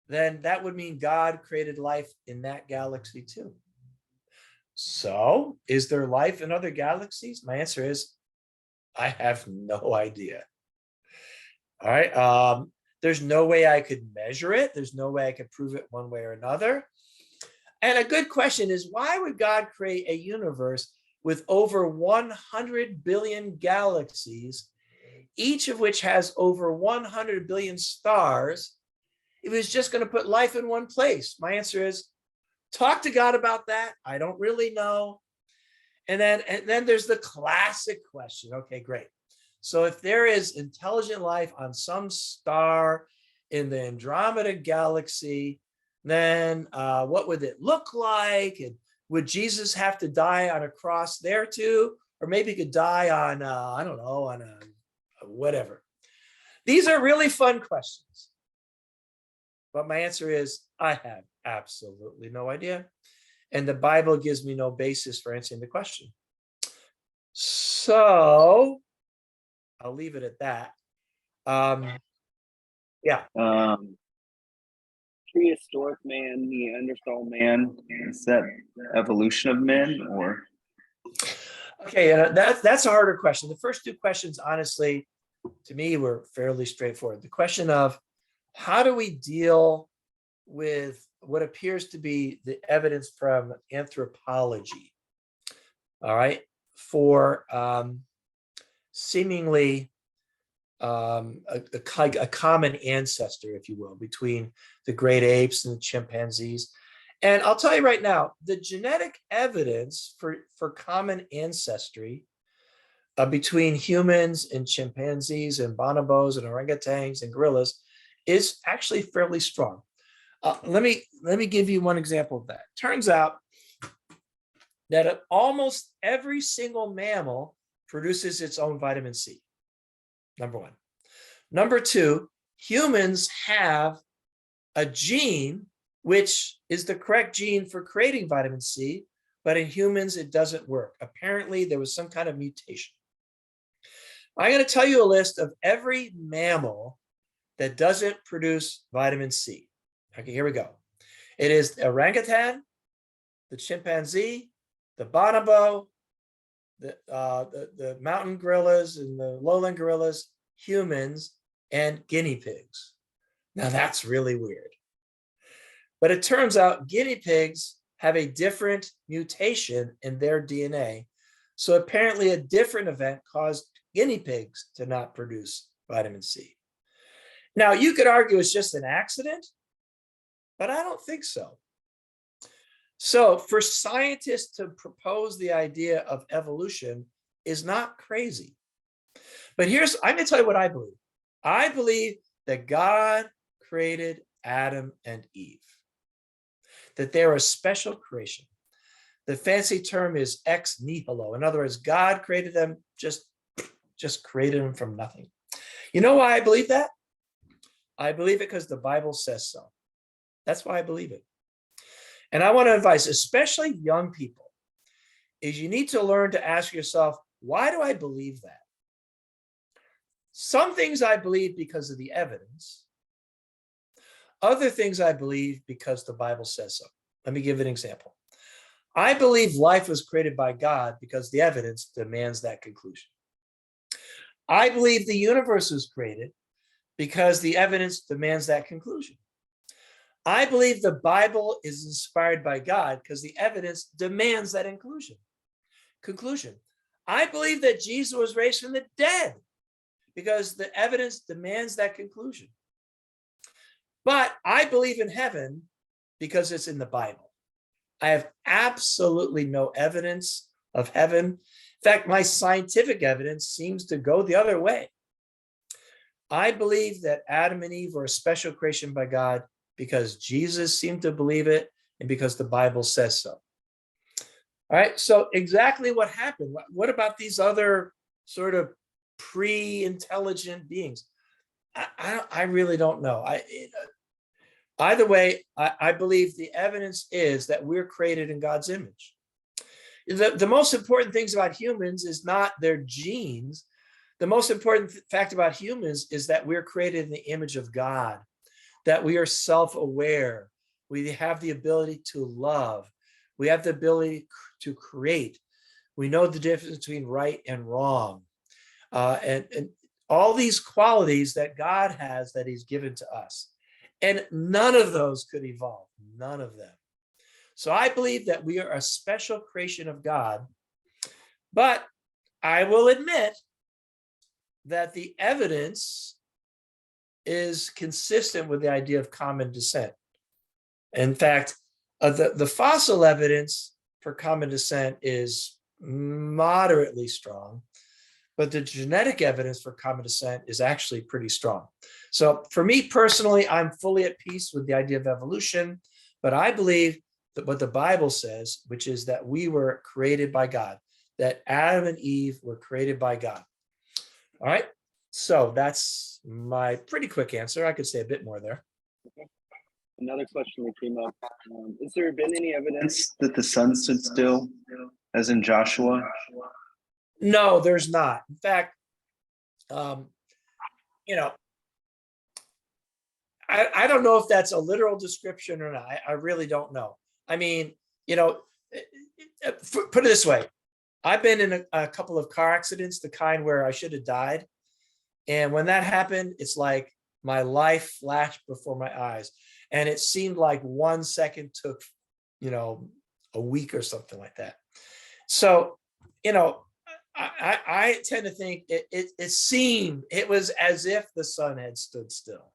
[SPEAKER 1] then that would mean God created life in that galaxy too. So is there life in other galaxies? My answer is, I have no idea. All right. There's no way I could measure it. There's no way I could prove it one way or another. And a good question is, why would God create a universe with over 100 billion galaxies, each of which has over 100 billion stars, if he was just going to put life in one place? My answer is, talk to God about that. I don't really know. And then there's the classic question. Okay, great. So if there is intelligent life on some star in the Andromeda galaxy, then what would it look like? And would Jesus have to die on a cross there too? Or maybe he could die on, I don't know, on a whatever. These are really fun questions. But my answer is, I have absolutely no idea. And the Bible gives me no basis for answering the question. So I'll leave it at that.
[SPEAKER 3] Prehistoric man, Neanderthal man.
[SPEAKER 2] Is that evolution of men or?
[SPEAKER 1] Okay, that's a harder question. The first two questions, honestly, to me, were fairly straightforward. The question of how do we deal with what appears to be the evidence from anthropology, all right, for seemingly a common ancestor, if you will, between the great apes and the chimpanzees. And I'll tell you right now, the genetic evidence for common ancestry between humans and chimpanzees and bonobos and orangutans and gorillas is actually fairly strong. Let me give you one example of that. Turns out that almost every single mammal produces its own vitamin C. Number one. Number two, humans have a gene which is the correct gene for creating vitamin C, but in humans it doesn't work. Apparently there was some kind of mutation. I'm going to tell you a list of every mammal that doesn't produce vitamin C. Okay, here we go. It is the orangutan, the chimpanzee, the bonobo, the mountain gorillas and the lowland gorillas, humans, and guinea pigs. Now that's really weird. But it turns out guinea pigs have a different mutation in their DNA. So apparently a different event caused guinea pigs to not produce vitamin C. Now you could argue it's just an accident, but I don't think so. So for scientists to propose the idea of evolution is not crazy. But I'm going to tell you what I believe. I believe that God created Adam and Eve, that they're a special creation. The fancy term is ex nihilo. In other words, God created them, just created them from nothing. You know why I believe that? I believe it because the Bible says so. That's why I believe it. And I want to advise, especially young people, is you need to learn to ask yourself, why do I believe that? Some things I believe because of the evidence. Other things I believe because the Bible says so. Let me give an example. I believe life was created by God because the evidence demands that conclusion. I believe the universe was created because the evidence demands that conclusion. I believe the Bible is inspired by God because the evidence demands that conclusion. I believe that Jesus was raised from the dead because the evidence demands that conclusion. But I believe in heaven because it's in the Bible. I have absolutely no evidence of heaven. In fact, my scientific evidence seems to go the other way. I believe that Adam and Eve were a special creation by God because Jesus seemed to believe it and because the Bible says so. All right, so exactly what happened? What about these other sort of pre-intelligent beings? I really don't know. Either way, I believe the evidence is that we're created in God's image. The most important things about humans is not their genes. The most important fact about humans is that we're created in the image of God, that we are self-aware. We have the ability to love. We have the ability to create. We know the difference between right and wrong. And all these qualities that God has that he's given to us. And none of those could evolve, none of them. So I believe that we are a special creation of God, but I will admit that the evidence is consistent with the idea of common descent. In fact, the fossil evidence for common descent is moderately strong, but the genetic evidence for common descent is actually pretty strong. So for me personally, I'm fully at peace with the idea of evolution, but I believe that what the Bible says, which is that we were created by God, that Adam and Eve were created by God. All right, so that's my pretty quick answer. I could say a bit more there.
[SPEAKER 3] Okay. Another question that came up, has there been any evidence
[SPEAKER 2] That the sun stood still, as in Joshua?
[SPEAKER 1] No, there's not. In fact, um, you know, I don't know if that's a literal description or not. I really don't know. I mean, you know, put it this way. I've been in a couple of car accidents, the kind where I should have died. And when that happened, it's like my life flashed before my eyes. And it seemed like 1 second took, you know, a week or something like that. So, you know, I tend to think it was as if the sun had stood still.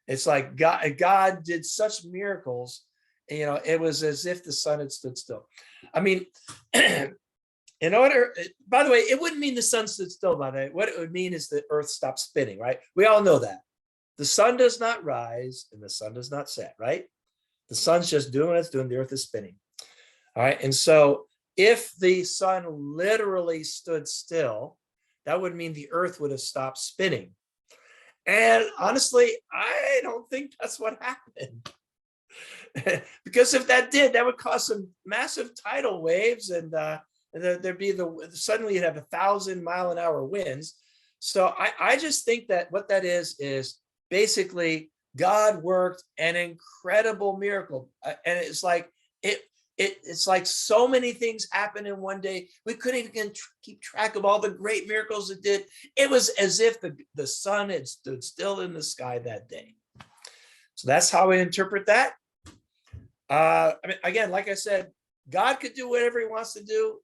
[SPEAKER 1] It's like God did such miracles, you know, it was as if the sun had stood still. I mean, in order, by the way, it wouldn't mean the sun stood still, by the way. What it would mean is the earth stopped spinning, right? We all know that. The sun does not rise and the sun does not set, right? The sun's just doing what it's doing, the earth is spinning. All right. And so if the sun literally stood still, that would mean the earth would have stopped spinning. And honestly, I don't think that's what happened. Because if that did, that would cause some massive tidal waves, and there'd be suddenly you'd have 1,000-mile-an-hour winds. So I just think that what that is basically God worked an incredible miracle, and it's like it's like so many things happened in one day. We couldn't even keep track of all the great miracles it did. It was as if the sun had stood still in the sky that day. So that's how I interpret that. I mean, again, like I said, God could do whatever he wants to do.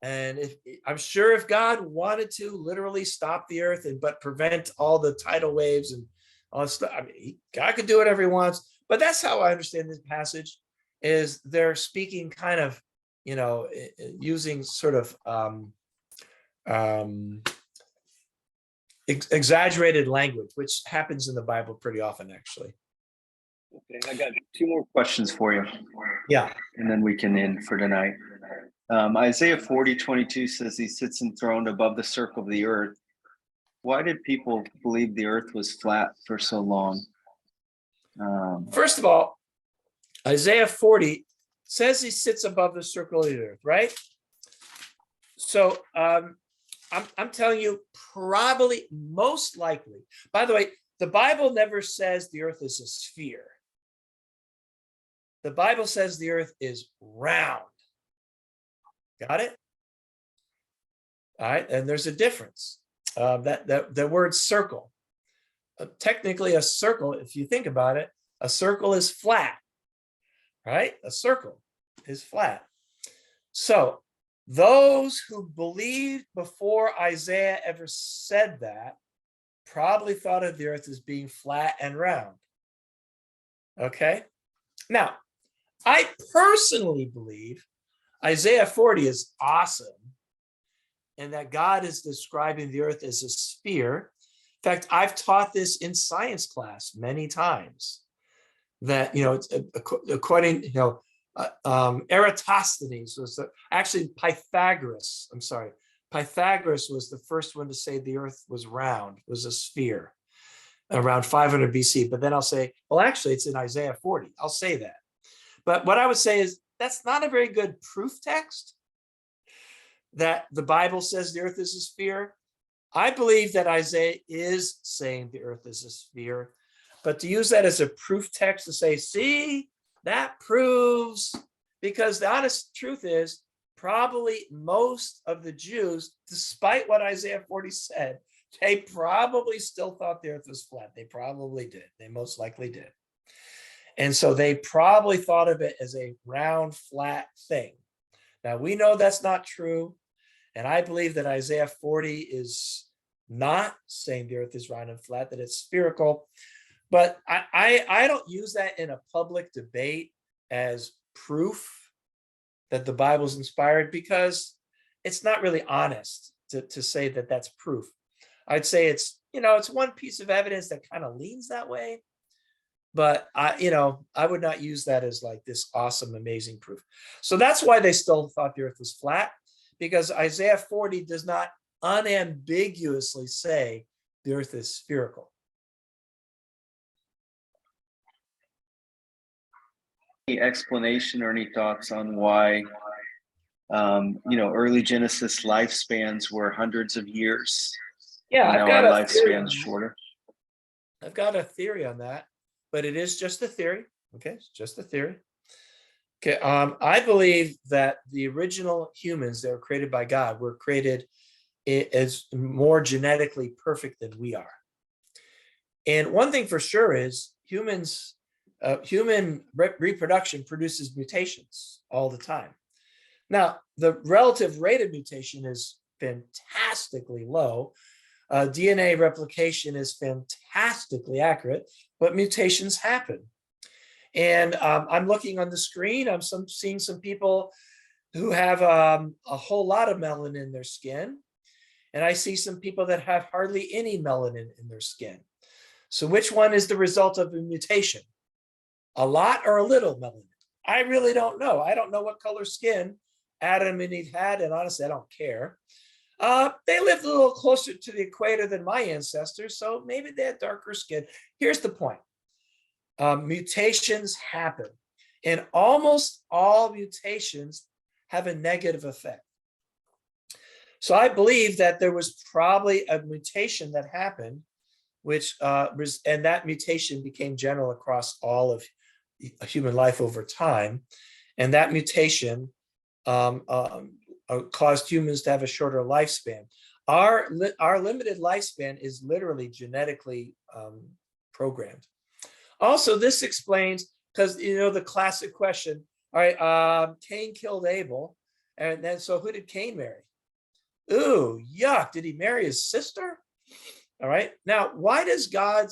[SPEAKER 1] And I'm sure if God wanted to literally stop the earth but prevent all the tidal waves and all that stuff, I mean, God could do whatever he wants. But that's how I understand this passage, is they're speaking kind of, you know, using sort of exaggerated language, which happens in the Bible pretty often, actually.
[SPEAKER 3] Okay, I got 2 more
[SPEAKER 2] Questions for you,
[SPEAKER 1] Yeah.
[SPEAKER 2] and then we can end for tonight. Isaiah 40:22 says he sits enthroned above the circle of the earth. Why did people believe the earth was flat for so long?
[SPEAKER 1] First of all, Isaiah 40 says he sits above the circle of the earth, right? So I'm telling you, probably, most likely. By the way, the Bible never says the earth is a sphere. The Bible says the earth is round. Got it? All right, and there's a difference. The word circle. Technically, a circle, if you think about it, a circle is flat, right? A circle is flat. So those who believed before Isaiah ever said that probably thought of the earth as being flat and round. Okay? Now, I personally believe Isaiah 40 is awesome, and that God is describing the earth as a sphere. In fact, I've taught this in science class many times, that, you know, it's according, you know, Eratosthenes was actually Pythagoras. I'm sorry. Pythagoras was the first one to say the earth was round, was a sphere, around 500 BC. But then I'll say, well, actually, it's in Isaiah 40. I'll say that. But what I would say is that's not a very good proof text that the Bible says the earth is a sphere. I believe that Isaiah is saying the earth is a sphere, but to use that as a proof text to say, see, that proves, because the honest truth is probably most of the Jews, despite what Isaiah 40 said, they probably still thought the earth was flat. They probably did. They most likely did. And so they probably thought of it as a round, flat thing. Now, we know that's not true. And I believe that Isaiah 40 is not saying the earth is round and flat, that it's spherical. But I don't use that in a public debate as proof that the Bible's inspired, because it's not really honest to say that that's proof. I'd say it's, you know, it's one piece of evidence that kind of leans that way. But I would not use that as like this awesome, amazing proof. So that's why they still thought the earth was flat, because Isaiah 40 does not unambiguously say the earth is spherical.
[SPEAKER 2] Any explanation or any thoughts on why, early Genesis lifespans were hundreds of years,
[SPEAKER 1] Yeah,
[SPEAKER 2] You
[SPEAKER 1] I've
[SPEAKER 2] know, our
[SPEAKER 1] got a theory on
[SPEAKER 2] lifespan's
[SPEAKER 1] that.
[SPEAKER 2] shorter.
[SPEAKER 1] I've got a theory on that, but it is just a theory. Okay, it's just a theory. Okay, I believe that the original humans that were created by God were created as more genetically perfect than we are. And one thing for sure is human reproduction produces mutations all the time. Now, the relative rate of mutation is fantastically low. DNA replication is fantastically accurate, but mutations happen. And I'm looking on the screen, I'm seeing some people who have a whole lot of melanin in their skin. And I see some people that have hardly any melanin in their skin. So which one is the result of a mutation? A lot or a little melanin? I really don't know. I don't know what color skin Adam and Eve had, and honestly, I don't care. They lived a little closer to the equator than my ancestors, so maybe they had darker skin. Here's the point. Mutations happen, and almost all mutations have a negative effect. So I believe that there was probably a mutation that happened, which and that mutation became general across all of human life over time, and that mutation caused humans to have a shorter lifespan. Our limited lifespan is literally genetically programmed. Also, this explains, because you know the classic question, all right, Cain killed Abel, and then so who did Cain marry? Ooh, yuck, did he marry his sister? All right, now why does God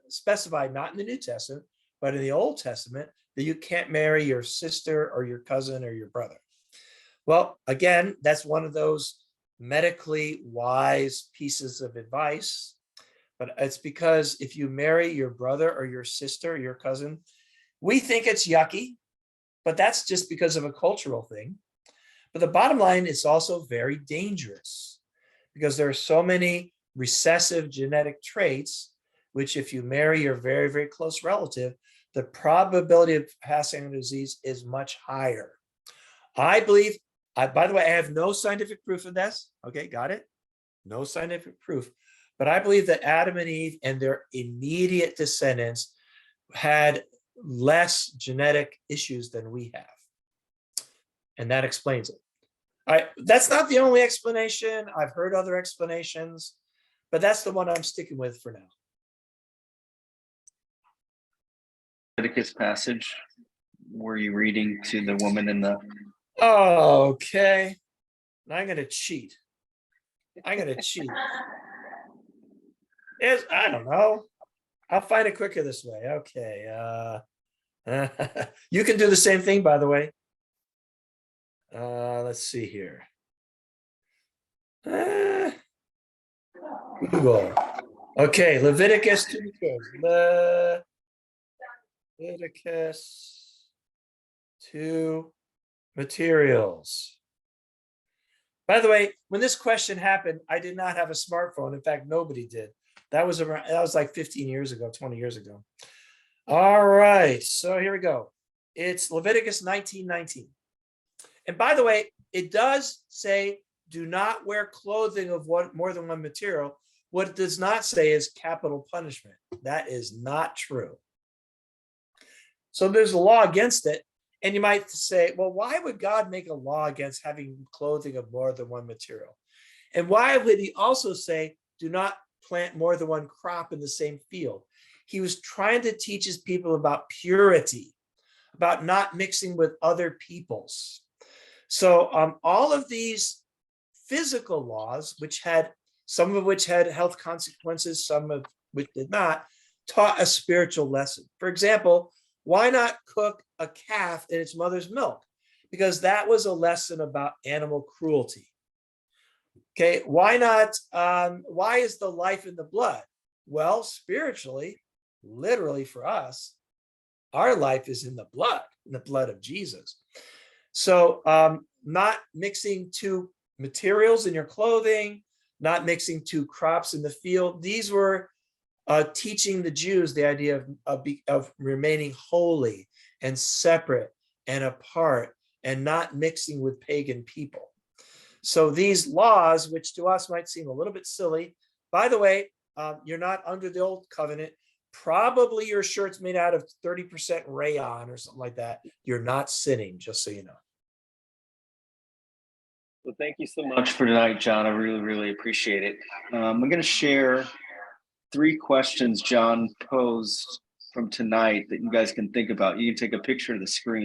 [SPEAKER 1] specify, not in the New Testament, but in the Old Testament, that you can't marry your sister or your cousin or your brother? Well, again, that's one of those medically wise pieces of advice, but it's because if you marry your brother or your sister or your cousin, we think it's yucky, but that's just because of a cultural thing. But the bottom line, it's also very dangerous because there are so many recessive genetic traits, which if you marry your very, very close relative, the probability of passing on disease is much higher. I believe, by the way, I have no scientific proof of this. Okay, got it? No scientific proof. But I believe that Adam and Eve and their immediate descendants had less genetic issues than we have. And that explains it. That's not the only explanation. I've heard other explanations, but that's the one I'm sticking with for now.
[SPEAKER 2] Leviticus passage, were you reading to the woman in the?
[SPEAKER 1] Okay. I'm going to cheat. I'm going to cheat. I don't know. I'll find it quicker this way. Okay. You can do the same thing, by the way. Let's see here. Google. Okay, Leviticus 2. Leviticus 2 materials. By the way, when this question happened, I did not have a smartphone. In fact, nobody did. That was like 15 years ago, 20 years ago. All right, so here we go. It's Leviticus 19:19. And by the way, it does say, do not wear clothing of more than one material. What it does not say is capital punishment. That is not true. So there's a law against it. And you might say, well, why would God make a law against having clothing of more than one material? And why would he also say, do not plant more than one crop in the same field? He was trying to teach his people about purity, about not mixing with other peoples. So all of these physical laws, some of which had health consequences, some of which did not, taught a spiritual lesson. For example, why not cook a calf in its mother's milk? Because that was a lesson about animal cruelty. Okay, why not? Why is the life in the blood? Well, spiritually, literally for us, our life is in the blood of Jesus. So not mixing two materials in your clothing, not mixing two crops in the field. These were teaching the Jews the idea of remaining holy and separate and apart and not mixing with pagan people. So these laws, which to us might seem a little bit silly, by the way, you're not under the old covenant. Probably your shirt's made out of 30% rayon or something like that. You're not sinning, just so you know.
[SPEAKER 2] Well, thank you so much for tonight, John. I really, really appreciate it. I'm going to share 3 questions John posed from tonight that you guys can think about. You can take a picture of the screen.